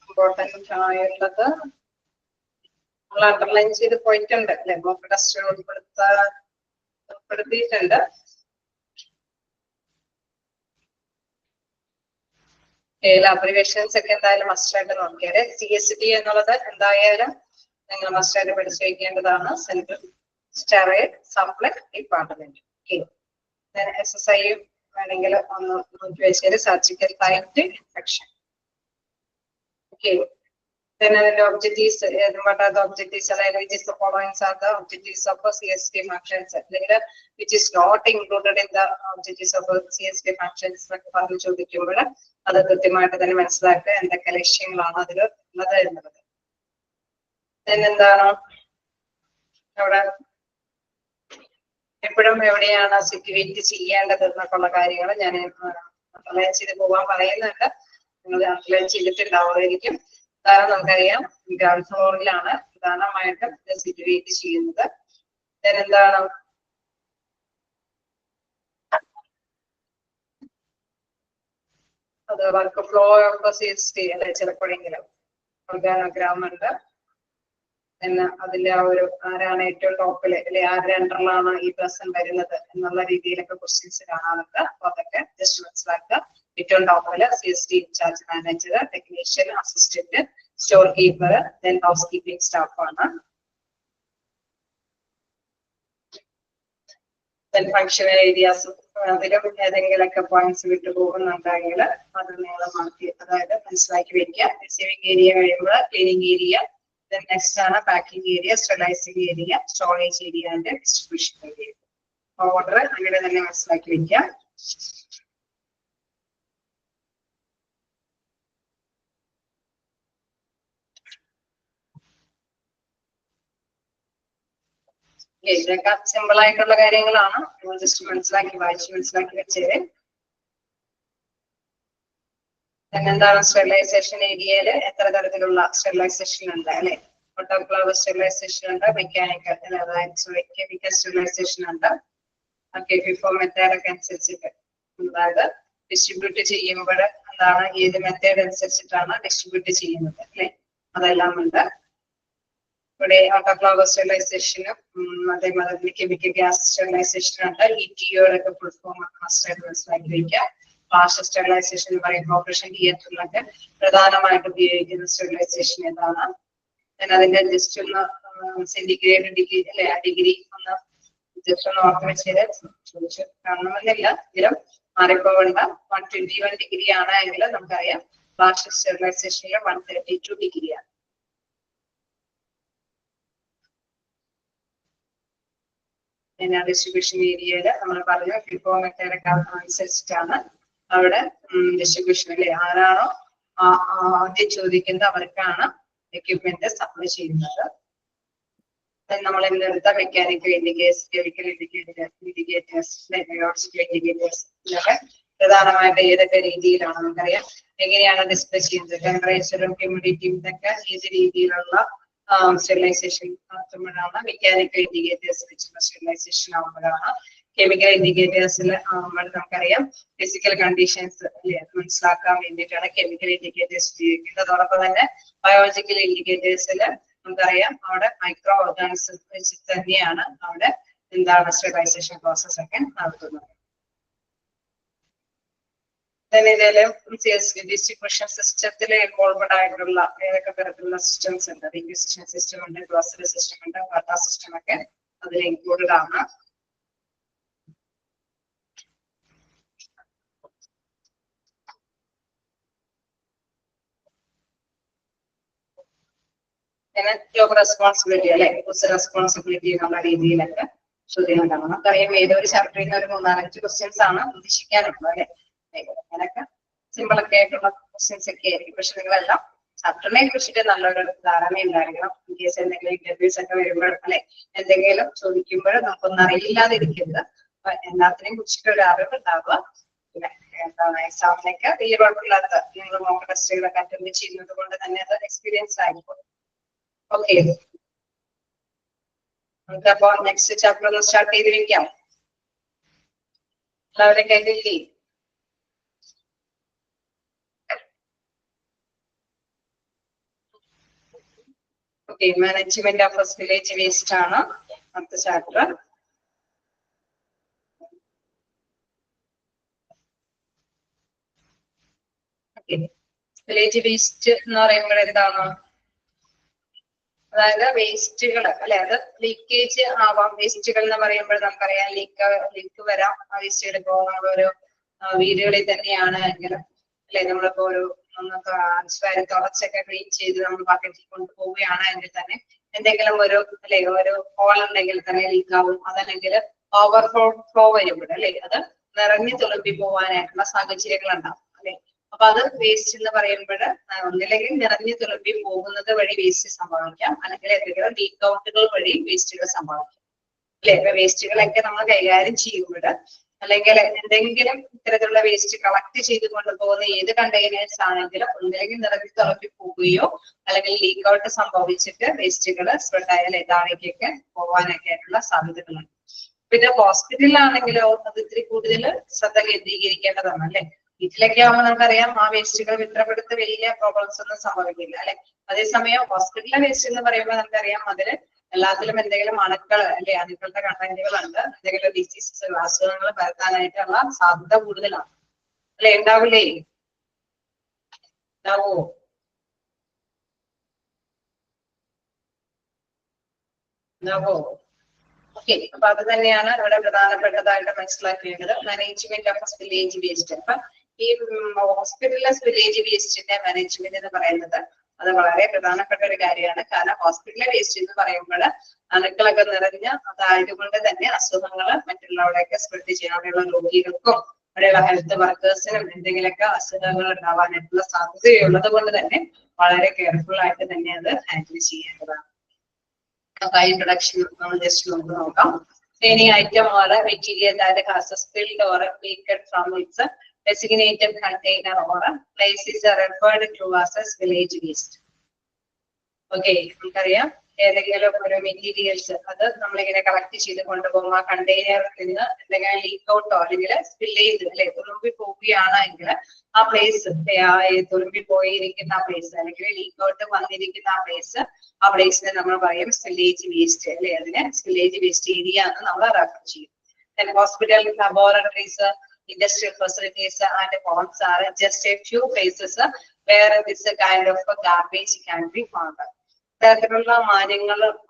Important ആയിട്ടുള്ളത് നമ്മൾ അണ്ടർലൈൻ ചെയ്ത് പോയിട്ടുണ്ട് അല്ലെ. മോക്ക് ടെസ്റ്റ് ഉൾപ്പെടുത്തിയിട്ടുണ്ട്. അബ്രിവേഷൻസ് ഒക്കെ എന്തായാലും മസ്റ്റായിട്ട് നോക്കിയാല് CSD എന്നുള്ളത് എന്തായാലും നിങ്ങൾ മസ്റ്റായിട്ട് പഠിച്ചു വയ്ക്കേണ്ടതാണ്. Central sterile supply department. SSI വേണമെങ്കിൽ ഒന്ന് നോക്കി വെച്ചാൽ surgical site infection. Then the objectives, what are the objectives? Which is the following are the objectives of CSD functions. Which is not included in the objectives of CSD functions. പറഞ്ഞു ചോദിക്കുമ്പോൾ അത് കൃത്യമായിട്ട് തന്നെ മനസ്സിലാക്കുക എന്തൊക്കെ ലക്ഷ്യങ്ങളാണ് അതിൽ ഉള്ളത് എന്നുള്ളത്. എന്താണ് അവിടെ എപ്പോഴും എവിടെയാണ് സിറ്റുവേറ്റ് ചെയ്യേണ്ടത് എന്നൊക്കെയുള്ള കാര്യങ്ങൾ ഞാൻ അപ്ലൈ ചെയ്ത് പോകാൻ പറയുന്നുണ്ട്. നിങ്ങൾ അപ്ലൈ ചെയ്തിട്ടുണ്ടാവുമായിരിക്കും. കാരണം നമുക്കറിയാം ഗ്രൗണ്ട് ഫ്ലോറിലാണ് പ്രധാനമായിട്ടും സിറ്റുവേറ്റ് ചെയ്യുന്നത്. എന്താണ് അത് വർക്ക് ഫ്ലോ ഓഫ് CSD അല്ലെ. ചിലപ്പോഴെങ്കിലും ഓർഗാനോഗ്രാം ഉണ്ട്. അതിന്റെ ആ ഒരു ആരാണ് ഏറ്റവും ടോപ്പില് അല്ലെ, ആരുടെ അണ്ടറിലാണ് ഈ പേഴ്സൺ വരുന്നത് എന്നുള്ള രീതിയിലൊക്കെ ക്വസ്റ്റ്യൻസ് കാണാറുണ്ട്. അപ്പൊ അതൊക്കെ ജസ്റ്റ് മനസ്സിലാക്കുക. ഏറ്റവും ടോപ്പില് CSD incharge manager, technician, assistant, storekeeper, then housekeeping staff ആണ്. Then functional areas അതിലും ഏതെങ്കിലുമൊക്കെ പോയിന്റ്സ് വിട്ടു പോകുന്നുണ്ടെങ്കിൽ അത് നിങ്ങൾ മാറ്റി, അതായത് മനസ്സിലാക്കി വെക്കുക. റിസീവിംഗ് ഏരിയ കഴിയുമ്പോൾ ക്ലീനിങ് ഏരിയ, നെക്സ്റ്റ് ആണ് packing area, sterilising area, storage area and distribution area. Order അങ്ങനെ തന്നെ മനസ്സിലാക്കി വെക്കുക. ഇതൊക്കെ സിമ്പിൾ ആയിട്ടുള്ള കാര്യങ്ങളാണ്. ജസ്റ്റ് മനസ്സിലാക്കി വായിച്ച് മനസ്സിലാക്കി വെച്ചത്. എന്താണ് സ്റ്റെറിലൈസേഷൻ ഏരിയയിൽ എത്ര തരത്തിലുള്ള സ്റ്റെറിലൈസേഷൻ ഉണ്ട് അല്ലെ? ഓട്ടോക്ലാവ് സ്റ്റെറിലൈസേഷൻ ഉണ്ട്, മെക്കാനിക്കൽ കെമിക്കൽ സ്റ്റെറിലൈസേഷൻ ഉണ്ട്. FIFO മെത്തേഡൊക്കെ അനുസരിച്ചിട്ട്, അതായത് ഡിസ്ട്രിബ്യൂട്ട് ചെയ്യുമ്പോൾ എന്താണ്, ഏത് മെത്തേഡ് അനുസരിച്ചിട്ടാണ് ഡിസ്ട്രിബ്യൂട്ട് ചെയ്യുന്നത് അല്ലെ, അതെല്ലാം ഉണ്ട്. ഇവിടെ ഓട്ടോക്ലാവ് സ്റ്റെറിലൈസേഷനും അതേമാതിരി കെമിക്കൽ ഗ്യാസ് സ്റ്റെറിലൈസേഷൻ ഉണ്ട്. ETO ഫുൾ ഫോം മനസ്സിലാക്കി വയ്ക്കാം. പാർഷ്യൽ സ്റ്റെറിലൈസേഷൻ എന്ന് പറയുമ്പോൾ ഓപ്പറേഷൻ തിയേറ്ററിലൊക്കെ പ്രധാനമായിട്ട് ഉപയോഗിക്കുന്ന സ്റ്റെറിലൈസേഷൻ ഏതാണ്? അതിന്റെ ജസ്റ്റ് ഒന്ന് സെന്റിഗ്രേഡ് ഡിഗ്രി അല്ലെ, ആ ഡിഗ്രി ഒന്ന് ജസ്റ്റ് ഒന്ന് ഓർമ്മ വെച്ചാൽ ചോദിച്ചു കാണണമെന്നില്ല, എങ്കിലും മാറിപ്പോകണ്ട. 121 ഡിഗ്രി ആണ് എങ്കിൽ നമുക്കറിയാം പാർഷ്യൽ സ്റ്റെറിലൈസേഷനിൽ 132 ഡിഗ്രിയാണ്. പിന്നെ ഡിസ്ട്രിബ്യൂഷൻ ഏരിയയിൽ നമ്മൾ പറഞ്ഞു FIFO മെത്തേഡൊക്കെ അനുസരിച്ചിട്ടാണ് അവിടെ ഡിസ്ട്രിബ്യൂഷൻ അല്ലെ, ആരാണോ ആദ്യം ചോദിക്കുന്നത് അവർക്കാണ് എക്യുപ്മെന്റ് സപ്ലൈ ചെയ്യുന്നത്. നമ്മൾ എന്തെടുത്ത mechanical indicators, chemical indicators, biological indicators, ഇതൊക്കെ പ്രധാനമായിട്ട് ഏതൊക്കെ രീതിയിലാണ് നമുക്കറിയാം എങ്ങനെയാണ് ഡിസ്പ്ലേ ചെയ്യുന്നത്, ടെമ്പറേച്ചറും ഹ്യൂമിഡിറ്റിയും ഇതൊക്കെ ഏത് രീതിയിലുള്ള സ്റ്റെറിലൈസേഷൻ നടത്തുമ്പോഴാണ്. മെക്കാനിക്കൽ ഇൻഡിക്കേറ്റേഴ്സ് വെച്ചുള്ള സ്റ്റെറിലൈസേഷൻ ആകുമ്പോഴാണ്. കെമിക്കൽ ഇൻഡിക്കേറ്റേഴ്സിൽ ആകുമ്പോൾ നമുക്കറിയാം ഫിസിക്കൽ കണ്ടീഷൻസ് അല്ലെ, അത് മനസ്സിലാക്കാൻ വേണ്ടിയിട്ടാണ് കെമിക്കൽ ഇൻഡിക്കേറ്റേഴ്സ് ഉപയോഗിക്കുന്നത്. അതോടൊപ്പം തന്നെ ബയോളജിക്കൽ ഇൻഡിക്കേറ്റേഴ്സിൽ നമുക്കറിയാം അവിടെ മൈക്രോ ഓർഗാനിസം വെച്ച് തന്നെയാണ് അവിടെ എന്താണ് സ്റ്റെറിലൈസേഷൻ പ്രോസസ് ഒക്കെ നടത്തുന്നത്. ഡിസ്ട്രിബ്യൂഷൻ സിസ്റ്റത്തിൽ ഇൻവോൾവഡ് ആയിട്ടുള്ള ഏതൊക്കെ തരത്തിലുള്ള സിസ്റ്റംസ് ഉണ്ട്? റിക്വസിഷൻ സിസ്റ്റം ഉണ്ട്, ഗ്രോസറി സിസ്റ്റം ഉണ്ട്, വാട്ടർ സിസ്റ്റം ഒക്കെ അതിൽ ഇൻക്ലൂഡഡ് ആണ്. പിന്നെ ജോബ് റെസ്പോൺസിബിലിറ്റി അല്ലെ, റെസ്പോൺസിബിലിറ്റി എന്നുള്ള രീതിയിലൊക്കെ ചോദ്യങ്ങൾ കാണാം. നമുക്കറിയാം ഏതൊരു ചാപ്റ്ററിൽ നിന്ന് ഒരു 4-5 ക്വസ്റ്റ്യൻസ് ആണ് ഉദ്ദേശിക്കാനുള്ളത് അല്ലെ. അങ്ങനെയൊക്കെ സിമ്പിൾ ഒക്കെ ആയിട്ടുള്ള ക്വസ്റ്റ്യൻസ് ഒക്കെ ആയിരിക്കും. പക്ഷെ നിങ്ങളെല്ലാം ചാപ്റ്ററിനെ കുറിച്ചിട്ട് നല്ലൊരു ധാരണ ഉണ്ടായിരിക്കണം. ഇൻ കേസ് എന്തെങ്കിലും ഇന്റർവ്യൂസ് ഒക്കെ വരുമ്പോൾ അല്ലെ, എന്തെങ്കിലും ചോദിക്കുമ്പോൾ നമുക്കൊന്നും അറിയില്ലാതിരിക്കരുത്. അപ്പൊ എല്ലാത്തിനെയും കുറിച്ചിട്ട് ഒരു അറിവ് ഉണ്ടാവുക. പിന്നെ എന്താണ് എക്സാമിനൊക്കെ കുഴപ്പമില്ലാത്ത നിങ്ങൾ മോക്ക് ടെസ്റ്റുകളൊക്കെ അറ്റൻഡ് ചെയ്യുന്നത് കൊണ്ട് തന്നെ അത് എക്സ്പീരിയൻസ് ആയിരിക്കും. ഓക്കെ, നമുക്ക് അപ്പൊ നെക്സ്റ്റ് ചാപ്റ്റർ ഒന്ന് സ്റ്റാർട്ട് ചെയ്ത് വെക്കാം. എല്ലാവരും കഴിഞ്ഞില്ലേ? Okay, management of village waste ആണ് അടുത്ത ചാപ്റ്റർ. വില്ലേജ് വേസ്റ്റ് എന്ന് പറയുമ്പോൾ എന്താണ്? അതായത് വേസ്റ്റുകൾ അല്ലെ, അത് ലീക്കേജ് ആവാം. വേസ്റ്റുകൾ എന്ന് പറയുമ്പോൾ നമുക്കറിയാം ലീക്ക് വരാം. ആ വേസ്റ്റുകൾ ഇപ്പോ നമ്മളൊരു വീടുകളിൽ തന്നെയാണ് എങ്കിലും അല്ലെ, നമ്മളിപ്പോ ഒരു തുടച്ചൊക്കെ ക്ലീൻ ചെയ്ത് നമ്മൾ ബക്കറ്റിൽ കൊണ്ടുപോവുകയാണ് എങ്കിൽ തന്നെ എന്തെങ്കിലും ഒരു അല്ലെ ഒരു ഹോൾ ഉണ്ടെങ്കിൽ തന്നെ ലീക്ക് ആവും. അതല്ലെങ്കിൽ ഓവർഫ്ലോ വരുമ്പോൾ അല്ലെ, അത് നിറഞ്ഞു തുളുമ്പി പോവാനായിട്ടുള്ള സാഹചര്യങ്ങൾ ഉണ്ടാവും അല്ലെ. അപ്പൊ അത് വേസ്റ്റ് എന്ന് പറയുമ്പോൾ ഒന്നില്ലെങ്കിൽ നിറഞ്ഞു തുളുമ്പി പോകുന്നത് വഴി വേസ്റ്റ് സംഭവിക്കാം, അല്ലെങ്കിൽ എന്തെങ്കിലും ലീക്ക് ഔട്ടുകൾ വഴി വേസ്റ്റുകൾ സംഭവിക്കാം അല്ലെ. ഇപ്പൊ വേസ്റ്റുകളൊക്കെ നമ്മൾ കൈകാര്യം ചെയ്യുമ്പോൾ അല്ലെങ്കിൽ എന്തെങ്കിലും ഇത്തരത്തിലുള്ള വേസ്റ്റ് കളക്ട് ചെയ്ത് കൊണ്ടുപോകുന്ന ഏത് കണ്ടെയ്നേഴ്സ് ആണെങ്കിലും ഒന്നില്ലെങ്കിൽ നിറഞ്ഞു തുളുമ്പി പോവുകയോ അല്ലെങ്കിൽ ലീക്ക് ഔട്ട് സംഭവിച്ചിട്ട് വേസ്റ്റുകൾ സ്പ്രെഡ് താഴേക്കൊക്കെ പോകാനൊക്കെ ആയിട്ടുള്ള സാധ്യതകളുണ്ട്. പിന്നെ ഹോസ്പിറ്റലിലാണെങ്കിലോ അത് ഇത്തിരി കൂടുതൽ ശ്രദ്ധ കേന്ദ്രീകരിക്കേണ്ടതാണ് അല്ലെ. വീട്ടിലൊക്കെ ആവുമ്പോൾ നമുക്കറിയാം ആ വേസ്റ്റുകൾ ഇത്രപ്പെടുത്ത് വലിയ പ്രോബ്ലംസ് ഒന്നും സംഭവിക്കില്ല അല്ലെ. അതേസമയം ഹോസ്പിറ്റലിലെ വേസ്റ്റ് എന്ന് പറയുമ്പോൾ നമുക്കറിയാം അതില് എല്ലാത്തിലും എന്തെങ്കിലും അണുക്കൾ അല്ലെ, അണുക്കളുടെ കണ്ടന്റുകൾ ഉണ്ട്. എന്തെങ്കിലും ഡിസീസസ് അസുഖങ്ങൾ പരത്താനായിട്ടുള്ള സാധ്യത കൂടുതലാണ് അല്ലെ. ഉണ്ടാവില്ലേ? ഉണ്ടാവോ? ഉണ്ടാവോ? ഓക്കെ, അപ്പൊ അത് തന്നെയാണ് ഇവിടെ പ്രധാനപ്പെട്ടതായിട്ട് മനസ്സിലാക്കേണ്ടത്. Management of spillage waste. അപ്പൊ ഈ ഹോസ്പിറ്റലിലെ സ്പില്ലേജ് വേസ്റ്റിന്റെ മാനേജ്മെന്റ് എന്ന് പറയുന്നത് അത് വളരെ പ്രധാനപ്പെട്ട ഒരു കാര്യമാണ്. കാരണം ഹോസ്പിറ്റലിലെ വേസ്റ്റ് എന്ന് പറയുമ്പോൾ അണുക്കളൊക്കെ നിറഞ്ഞ അതായതുകൊണ്ട് തന്നെ അസുഖങ്ങൾ മറ്റുള്ളവരെയൊക്കെ സ്പ്രെഡ് ചെയ്യാൻ, അവിടെയുള്ള രോഗികൾക്കും അവിടെയുള്ള ഹെൽത്ത് വർക്കേഴ്സിനും എന്തെങ്കിലുമൊക്കെ അസുഖങ്ങൾ ഉണ്ടാവാനായിട്ടുള്ള സാധ്യതയുള്ളത് കൊണ്ട് തന്നെ വളരെ കെയർഫുൾ ആയിട്ട് തന്നെ അത് ഹാൻഡിൽ ചെയ്യേണ്ടതാണ്. Introduction just നോക്കാം. Any item or a material that has spilled or leaked from its designated container or place is referred to as a spillage waste. Okay, നമുക്കറിയാം ഏതെങ്കിലും ഒരു മെറ്റീരിയൽസ് അത് നമ്മളിങ്ങനെ കളക്ട് ചെയ്ത് കൊണ്ടുപോകും, ആ കണ്ടെയ്നറിൽ നിന്ന് എന്തെങ്കിലും ലീക്ക് ഔട്ടോ അല്ലെങ്കിൽ സ്പിൽ ചെയ്ത് അല്ലെ തുളുമ്പി പോവുകയാണെങ്കിൽ ആ പ്ലേസ് തുളുമ്പി പോയിരിക്കുന്ന ആ പ്ലേസ് അല്ലെങ്കിൽ ലീക്ക് ഔട്ട് വന്നിരിക്കുന്ന ആ പ്ലേസിനെ നമ്മൾ പറയും സ്പില്ലേജ് വേസ്റ്റ് അല്ലെ. അതിനെ സ്പില്ലേജ് വേസ്റ്റ് ഏരിയ എന്ന് നമ്മൾ റെഫർ ചെയ്യും. Hospital, laboratories, industrial facilities and ponds are just a few places where this kind of garbage can be found. തരത്തിലുള്ള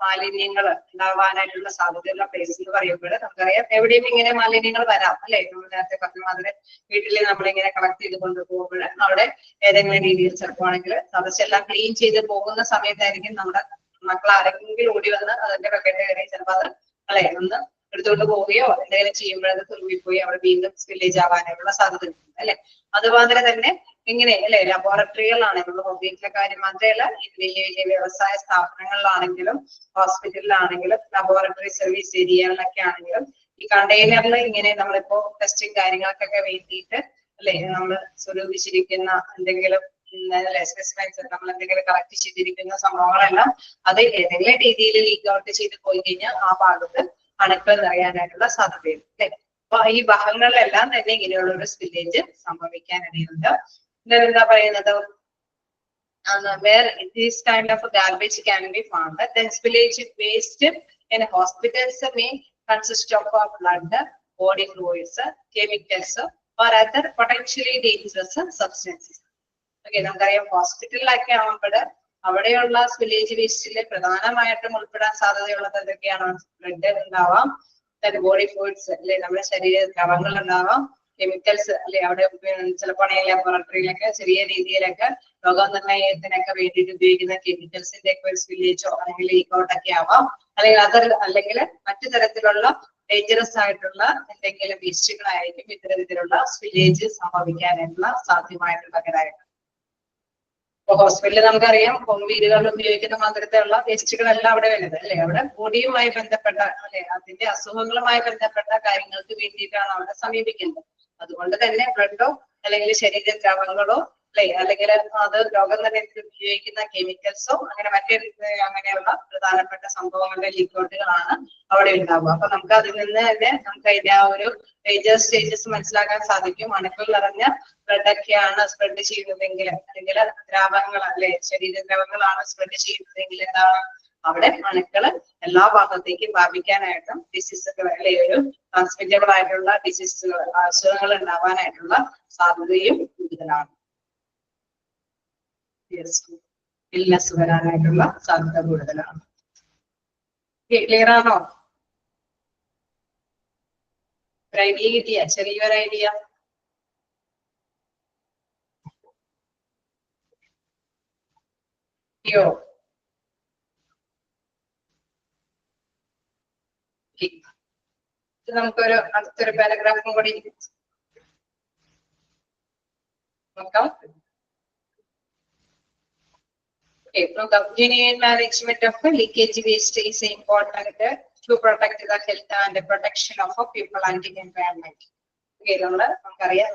മാലിന്യങ്ങൾ ഉണ്ടാവാനായിട്ടുള്ള സാധ്യതയുള്ള പ്ലേസ് എന്ന് പറയുമ്പോൾ നമുക്കറിയാം എവിടെയും ഇങ്ങനെ മാലിന്യങ്ങൾ വരാം അല്ലെ. നമ്മൾ നേരത്തെ പറഞ്ഞ മാതിരി വീട്ടിൽ നമ്മളിങ്ങനെ കളക്ട് ചെയ്ത് കൊണ്ടുപോകുമ്പോൾ അവിടെ ഏതെങ്കിലും രീതിയിൽ ചിലപ്പോണെങ്കിൽ തടസ്സെല്ലാം ക്ലീൻ ചെയ്ത് പോകുന്ന സമയത്തായിരിക്കും നമ്മുടെ മക്കൾ ആരെങ്കിലും ഓടി വന്ന് അതിന്റെ ബക്കറ്റ് കയറി ചിലപ്പോൾ അത് അല്ലെ ഒന്ന് എടുത്തുകൊണ്ട് പോവുകയോ എന്തെങ്കിലും ചെയ്യുമ്പോഴത് തുള്ളിപ്പോയി അവിടെ വീണ്ടും സ്പില്ലേജ് ആവാനുള്ള സാധ്യത ഉണ്ട് അല്ലെ. അതുപോലെ തന്നെ ഇങ്ങനെ അല്ലെ ലബോറട്ടറികളാണെങ്കിലും വീട്ടിലെ കാര്യം മാത്രമല്ല വലിയ വലിയ വ്യവസായ സ്ഥാപനങ്ങളിലാണെങ്കിലും ഹോസ്പിറ്റലിലാണെങ്കിലും ലബോറട്ടറി സർവീസ് ഏരിയകളിലൊക്കെ ആണെങ്കിലും ഈ കണ്ടെയ്നറിൽ ഇങ്ങനെ നമ്മളിപ്പോ ടെസ്റ്റിംഗ് കാര്യങ്ങൾക്കൊക്കെ വേണ്ടിയിട്ട് അല്ലെ നമ്മൾ സ്വരൂപിച്ചിരിക്കുന്ന എന്തെങ്കിലും സ്പെസിമെൻസ് നമ്മൾ എന്തെങ്കിലും കളക്ട് ചെയ്തിരിക്കുന്ന സംഭവങ്ങളെല്ലാം അത് ഏതെങ്കിലും രീതിയിൽ ലീക്ക് ഔട്ട് ചെയ്ത് പോയി കഴിഞ്ഞാൽ ആ ഭാഗത്ത് അണുക്കൾ നിറയാനായിട്ടുള്ള സാധ്യതയുണ്ട് അല്ലെ. അപ്പൊ ഈ ഭാഗങ്ങളിലെല്ലാം തന്നെ ഇങ്ങനെയുള്ള ഒരു സ്പില്ലേജ് സംഭവിക്കാനിടയുണ്ട്. എന്താ പറയുന്നത്, where this kind of garbage can be found, then spillage waste in hospitals may consist of blood, body fluids, chemicals or other potentially dangerous substances. Okay, നമുക്കറിയാം ഹോസ്പിറ്റലിലൊക്കെ ആവുമ്പോൾ അവിടെയുള്ള സ്പില്ലേജ് വേസ്റ്റില് പ്രധാനമായിട്ടും ഉൾപ്പെടാൻ സാധ്യതയുള്ളത് എന്തൊക്കെയാണ്? ബ്ലഡ് ഉണ്ടാവാം, ബോഡി ഫ്ലൂയിഡ്സ് അല്ലെ, നമ്മുടെ ശരീര ദ്രവങ്ങൾ ഉണ്ടാവാം, കെമിക്കൽസ് അല്ലെ, അവിടെ ചിലപ്പോൾ ലബോറട്ടറിയിലൊക്കെ ചെറിയ രീതിയിലൊക്കെ രോഗനിർണയത്തിനൊക്കെ വേണ്ടിയിട്ട് ഉപയോഗിക്കുന്ന കെമിക്കൽസിന്റെ ഒക്കെ ഒരു സ്പില്ലേജോ അല്ലെങ്കിൽ ലീക്കൗട്ടൊക്കെ ആവാം, അല്ലെങ്കിൽ മറ്റു തരത്തിലുള്ള ഡേഞ്ചറസ് ആയിട്ടുള്ള എന്തെങ്കിലും വേസ്റ്റുകളായിരിക്കും ഇത്തരത്തിലുള്ള സ്പില്ലേജ് സംഭവിക്കാനായിട്ടുള്ള സാധ്യമായിട്ടുള്ള ഘടകങ്ങൾ. ഇപ്പൊ ഹോസ്പിറ്റലിൽ നമുക്കറിയാം വീടുകളിൽ ഉപയോഗിക്കുന്ന മാതിരത്തിലുള്ള വേസ്റ്റുകളെല്ലാം അവിടെ വരുന്നത് അല്ലെ. അവിടെ ബോഡിയുമായി ബന്ധപ്പെട്ട അല്ലെ അതിന്റെ അസുഖങ്ങളുമായി ബന്ധപ്പെട്ട കാര്യങ്ങൾക്ക് വേണ്ടിയിട്ടാണ് അവിടെ സമീപിക്കുന്നത്. അതുകൊണ്ട് തന്നെ ബ്ലഡോ അല്ലെങ്കിൽ ശരീര ദ്രവങ്ങളോ അല്ലെ അല്ലെങ്കിൽ അത് രോഗനിർണയത്തിൽ ഉപയോഗിക്കുന്ന കെമിക്കൽസോ അങ്ങനെ അങ്ങനെയുള്ള പ്രധാനപ്പെട്ട സംഭവങ്ങളുടെ ലീക്കൗട്ടുകളാണ് അവിടെ ഉണ്ടാവുക. അപ്പൊ നമുക്ക് അതിൽ നിന്ന് തന്നെ നമുക്ക് അതിന്റെ ആ ഒരു മേജർ സ്റ്റേജസ് മനസ്സിലാക്കാൻ സാധിക്കും. അണുക്കൾ നിറഞ്ഞ ബ്ലഡൊക്കെയാണ് സ്പ്രെഡ് ചെയ്യുന്നതെങ്കിൽ അല്ലെങ്കിൽ ദ്രാവകങ്ങൾ അല്ലെ ശരീര ദ്രവങ്ങളാണ് സ്പ്രെഡ് ചെയ്യുന്നതെങ്കിൽ എന്താണ് അവിടെ അണുക്കള് എല്ലാ ഭാഗത്തേക്കും വ്യാപിക്കാനായിട്ടും ഡിസീസുകൾ അല്ലെ ഒരു ട്രാൻസ്മിറ്റബിൾ ആയിട്ടുള്ള ഡിസീസുകൾ അസുഖങ്ങൾ ഉണ്ടാവാനായിട്ടുള്ള സാധ്യതയും കൂടുതലാണ്. ഇൽനെസ് വരാനായിട്ടുള്ള സാധ്യത കൂടുതലാണ്. ക്ലിയർ ആണോ? ഒരു ഐഡിയ കിട്ടിയ ചെറിയൊരു ഐഡിയ? യോ നമുക്കൊരു അടുത്തൊരു പാരഗ്രാഫും കൂടി നോക്കാം. Genuine management of leakage waste is important to protect the health and the protection of people and the environment. നമുക്കറിയാം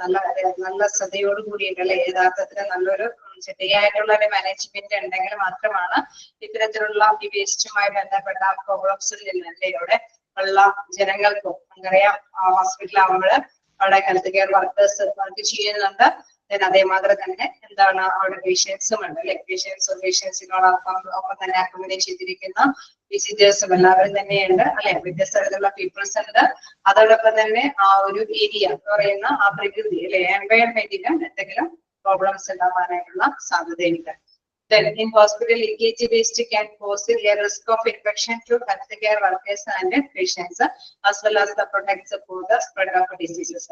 നല്ല ശ്രദ്ധയോട് കൂടിയിട്ടുള്ള യഥാർത്ഥത്തിൽ നല്ലൊരു ശരിയായിട്ടുള്ള ഒരു മാനേജ്മെന്റ് ഉണ്ടെങ്കിൽ മാത്രമാണ് ഇത്തരത്തിലുള്ള ഈ വേസ്റ്റുമായി ബന്ധപ്പെട്ട പ്രോബ്ലംസിൽ നിന്ന് ഇവിടെ ഉള്ള ജനങ്ങൾക്കും നമുക്കറിയാം ഹോസ്പിറ്റൽ ആവുമ്പോൾ അവിടെ ഹെൽത്ത് കെയർ വർക്കേഴ്സ് വർക്ക് ചെയ്യുന്നുണ്ട്. അതേമാതിരി തന്നെ എന്താണ് അവിടെ പേഷ്യൻസും ഉണ്ട് അല്ലെ. പേഷ്യൻസിനോടൊപ്പം തന്നെ അക്കോമഡേറ്റ് ചെയ്തിരിക്കുന്ന വിസിറ്റേഴ്സും എല്ലാവരും തന്നെയുണ്ട് അല്ലെ. വ്യത്യസ്ത തരത്തിലുള്ള പീപ്പിൾസ് ഉണ്ട്. അതോടൊപ്പം തന്നെ ആ ഒരു ഏരിയ എന്ന് പറയുന്ന ആ പ്രകൃതി അല്ലെ എൻവയൺമെന്റിനും എന്തെങ്കിലും പ്രോബ്ലംസ് ഉണ്ടാവാനായിട്ടുള്ള സാധ്യതയുണ്ട്. Then in hospital, leakage waste can pose a risk of infection to healthcare workers and patients, as well as the protects for the spread of diseases.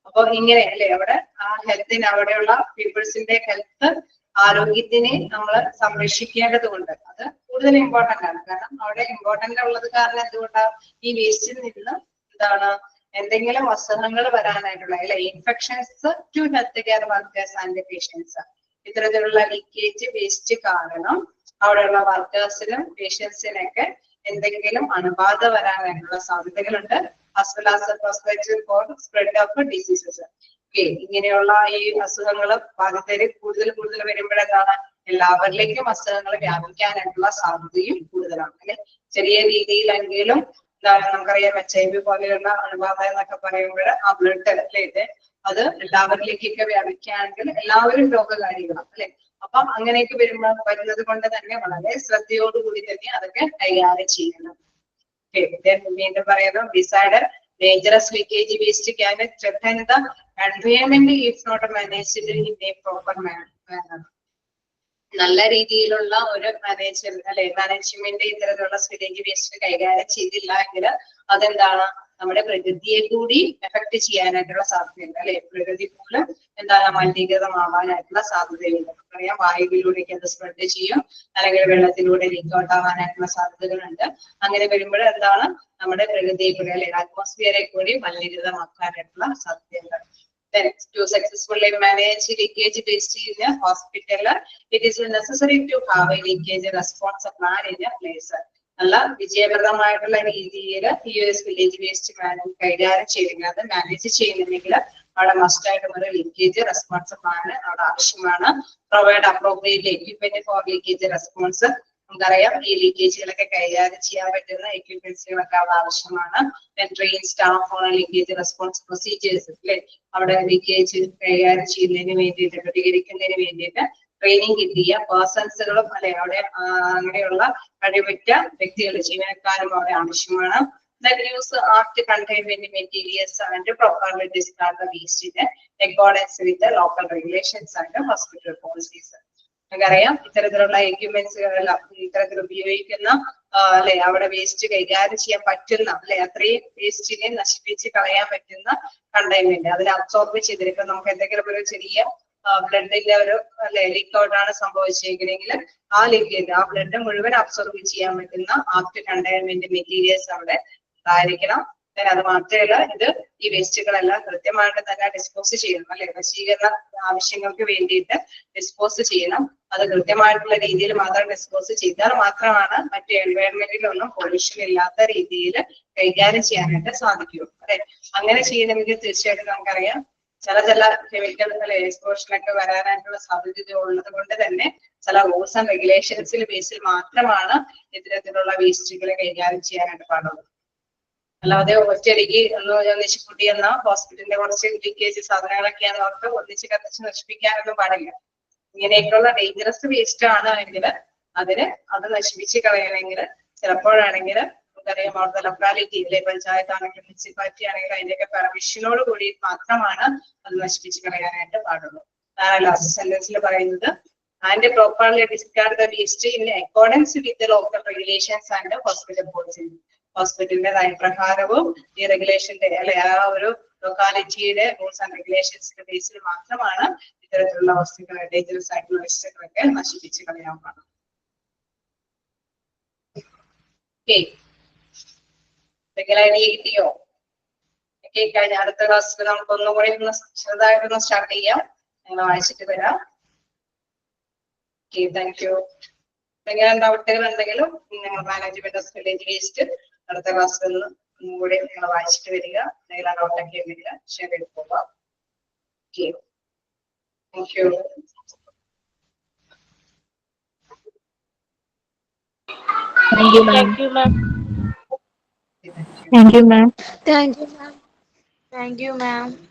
അപ്പോൾ ഇങ്ങനെ അല്ലേ അവിടെ ആ ഹെൽത്തിന് അവിടെയുള്ള പീപ്പിൾസിന്റെ ഹെൽത്ത് ആരോഗ്യത്തിനെ നമ്മൾ സംരക്ഷിക്കേണ്ടതുണ്ട്. അത് കൂടുതൽ ഇമ്പോർട്ടന്റ് ആണ്. കാരണം അവിടെ ഇമ്പോർട്ടന്റ് ഉള്ളത് കാരണം എന്തുകൊണ്ടാണ് ഈ വേസ്റ്റിൽ നിന്ന് എന്താണ് എന്തെങ്കിലും അസുഖങ്ങൾ വരാനായിട്ടുള്ള അല്ലെ infections to health care workers and patients. ഇത്തരത്തിലുള്ള ലീക്കേജ് വേസ്റ്റ് കാരണം അവിടെയുള്ള വർക്കേഴ്സിനും പേഷ്യൻസിനൊക്കെ എന്തെങ്കിലും അണുബാധ വരാനായിട്ടുള്ള സാധ്യതകളുണ്ട്. as well as the perspective for spread of diseases. Okay, ഇങ്ങനെയുള്ള ഈ അസുഖങ്ങൾ ബാധിതര് കൂടുതൽ വരുമ്പോഴെന്താണ് എല്ലാവരിലേക്കും അസുഖങ്ങൾ വ്യാപിക്കാനായിട്ടുള്ള സാധ്യതയും കൂടുതലാണ്. അല്ലെ ചെറിയ രീതിയിലെങ്കിലും നമുക്കറിയാം HIV പോലെയുള്ള അണുബാധ എന്നൊക്കെ പറയുമ്പോൾ ആ ബ്ലഡ് അല്ലേ അത് എല്ലാവരിലേക്കൊക്കെ വ്യാപിക്കുകയാണെങ്കിൽ എല്ലാവരും രോഗകാരികളാണ് അല്ലെ. അപ്പൊ അങ്ങനെയൊക്കെ വരുന്നത് കൊണ്ട് തന്നെ വളരെ ശ്രദ്ധയോടുകൂടി തന്നെ അതൊക്കെ കൈകാര്യം ചെയ്യണം. വീണ്ടും പറയുന്നു decide dangerous leakage waste can threaten the environment if not managed in a proper manner. നല്ല രീതിയിലുള്ള ഒരു മാനേജ്മെന്റ് ഇത്തരത്തിലുള്ള സ്വീലേജ് വേസ്റ്റ് കൈകാര്യം ചെയ്തില്ല എങ്കിൽ അതെന്താണ് നമ്മുടെ പ്രകൃതിയെ കൂടി എഫക്ട് ചെയ്യാനായിട്ടുള്ള സാധ്യതയുണ്ട് അല്ലെ. പ്രകൃതി പോലും എന്താണ് മലിനീകൃതമാവാനായിട്ടുള്ള സാധ്യതയുണ്ട്. നമുക്കറിയാം വായുവിലൂടെയൊക്കെ അത് സ്പ്രെഡ് ചെയ്യും, അല്ലെങ്കിൽ വെള്ളത്തിലൂടെ ലീക്ക് ഔട്ട് ആവാനായിട്ടുള്ള സാധ്യതകളുണ്ട്. അങ്ങനെ വരുമ്പോൾ എന്താണ് നമ്മുടെ പ്രകൃതിയെ കൂടി അല്ലെ അറ്റ്മോസ്ഫിയറെ കൂടി മലിനീകൃതമാക്കാനായിട്ടുള്ള സാധ്യതയുണ്ട്. Then to successfully manage leakage waste in a hospital, it is necessary to have a leakage response plan in a place. നല്ല വിജയപ്രദമായിട്ടുള്ള രീതിയിൽ ഈ ഒരു വില്ലേജ് വേസ്റ്റ് കൈകാര്യം ചെയ്യുന്നത് അത് മാനേജ് ചെയ്യുന്നുണ്ടെങ്കിൽ അവിടെ മസ്റ്റ് ആയിട്ടും ഒരു ലീക്കേജ് റെസ്പോൺസ് പ്ലാൻ അവിടെ ആവശ്യമാണ്. Provide appropriate equipment for leakage response. നമുക്കറിയാം ഈ ലീക്കേജുകളൊക്കെ കൈകാര്യം ചെയ്യാൻ പറ്റുന്ന എക്യുപ്മെന്റ്സുകളൊക്കെ അവിടെ ആവശ്യമാണ്. Train staff on leakage response procedures അല്ലെ അവിടെ ലീക്കേജ് കൈകാര്യം ചെയ്യുന്നതിന് വേണ്ടിയിട്ട് പ്രതികരിക്കുന്നതിന് വേണ്ടിയിട്ട് ട്രെയിനിങ് കിട്ടിയ പേഴ്സൺസുകളും അല്ലെ അവിടെ അങ്ങനെയുള്ള കഴിവുറ്റ വ്യക്തികൾ ജീവനക്കാരും അവിടെ ആവശ്യമാണ്. That use art containment materials and properly discard the waste in accordance with the local regulations and hospital policies. നമുക്കറിയാം ഇത്തരത്തിലുള്ള എക്യുപ്മെന്റ്സുകളെല്ലാം ഇത്തരത്തിൽ ഉപയോഗിക്കുന്ന അല്ലെ അവിടെ വേസ്റ്റ് കൈകാര്യം ചെയ്യാൻ പറ്റുന്ന അല്ലെ അത്രയും വേസ്റ്റിനെ നശിപ്പിച്ച് കളയാൻ പറ്റുന്ന കണ്ടെയ്ൻമെന്റ് അതിൽ അബ്സോർബ് ചെയ്തിരിക്കും. നമുക്ക് എന്തെങ്കിലും ഒരു ചെറിയ ബ്ലഡിന്റെ ഒരു അല്ലെ ലീക്ക് ഔട്ട് ആണ് സംഭവിച്ചിരിക്കണമെങ്കിൽ ആ ലീക്കേജ് ആ ബ്ലഡ് മുഴുവൻ അബ്സോർബ് ചെയ്യാൻ പറ്റുന്ന ആപ്റ്റ് കണ്ടെയ്ൻമെന്റ് മെറ്റീരിയൽസ് അവിടെ ഉണ്ടായിരിക്കണം. അത് മാത്രമല്ല ഇത് ഈ വേസ്റ്റുകളെല്ലാം കൃത്യമായിട്ട് തന്നെ ഡിസ്പോസ് ചെയ്യണം അല്ലെ നശീകരണ ആവശ്യങ്ങൾക്ക് വേണ്ടിയിട്ട് ഡിസ്പോസ് ചെയ്യണം. അത് കൃത്യമായിട്ടുള്ള രീതിയിൽ മാത്രം ഡിസ്പോസ് ചെയ്താൽ മാത്രമാണ് മറ്റു എൻവയോൺമെന്റിലൊന്നും പൊല്യൂഷൻ ഇല്ലാത്ത രീതിയിൽ കൈകാര്യം ചെയ്യാനായിട്ട് സാധിക്കൂ അല്ലെ. അങ്ങനെ ചെയ്യണമെങ്കിൽ തീർച്ചയായിട്ടും നമുക്കറിയാം ചില കെമിക്കൽ എക്സ്പോഷനൊക്കെ വരാനായിട്ടുള്ള സാധ്യത ഉള്ളത് കൊണ്ട് തന്നെ ചില റൂൾസ് ആൻഡ് റെഗുലേഷൻസിൽ ബേസിൽ മാത്രമാണ് ഇത്തരത്തിലുള്ള വേസ്റ്റുകൾ കൈകാര്യം ചെയ്യാനായിട്ട് പാടുള്ളൂ. അല്ലാതെ ഒറ്റയടിക്ക് ഒന്നിച്ച് കൂട്ടിയെന്ന ഹോസ്പിറ്റലിന്റെ കുറച്ച് ലീക്കേജ് സാധനങ്ങളൊക്കെയാണ് അവർക്ക് ഒന്നിച്ച് കത്തിച്ച് നശിപ്പിക്കാനൊന്നും പാടില്ല. ഇങ്ങനെയൊക്കെയുള്ള ഡേഞ്ചറസ് വേസ്റ്റ് ആണ് എങ്കിൽ അത് നശിപ്പിച്ച് കളയണമെങ്കിൽ ചിലപ്പോഴാണെങ്കിൽ നമുക്കറിയാം അവിടുത്തെ ലൊക്കാലിറ്റി അല്ലെ പഞ്ചായത്ത് ആണെങ്കിലും മുനിസിപ്പാലിറ്റി ആണെങ്കിലും അതിന്റെയൊക്കെ പെർമിഷനോട് കൂടി മാത്രമാണ് അത് നശിപ്പിച്ച് കളയാനായിട്ട് പാടുള്ളൂ. അതാണ് ലാസ്റ്റ് സെന്റൻസിൽ പറയുന്നത് and properly discard the waste in accordance with local regulations and hospital policy. ഹോസ്പിറ്റലിന്റെ നയപ്രകാരവും ഈ റെഗുലേഷന്റെ അല്ലെ ആ ഒരു ലൊക്കാലിറ്റിയുടെ റൂൾസ് ആൻഡ് റെഗുലേഷൻസിന്റെ ബേസിൽ മാത്രമാണ് ഇത്തരത്തിലുള്ള വസ്തുക്കൾ ഡേഞ്ചറസ് ആയിട്ടുള്ള വസ്തുക്കളൊക്കെ നശിപ്പിച്ച് കളയാൻ പാടുള്ളൂ. കിട്ടിയോ? കഴിഞ്ഞ അടുത്ത ക്ലാസ്സിൽ നമുക്ക് ഒന്നുകൂടി ചെറുതായിട്ടൊന്ന് സ്റ്റാർട്ട് ചെയ്യാം. നിങ്ങൾ വായിച്ചിട്ട് വരാം. Thank you. എന്തെങ്കിലും ഡൗട്ടുകൾ എന്തെങ്കിലും നിങ്ങൾ മാനേജ്മെന്റ് ഓഫ് വില്ലേജ് വേസ്റ്റ് അടുത്ത ക്ലാസ്സിൽ നിന്ന് ഒന്നുകൂടി നിങ്ങൾ വായിച്ചിട്ട് വരിക. എന്തെങ്കിലും ഡൗട്ടൊക്കെ ഉണ്ടെങ്കിൽ ഷെയർ ചെയ്ത് പോകാം. Thank you. Thank you, ma'am. Thank you, ma'am. Thank you, ma'am. Thank you, ma'am. Thank you, ma'am.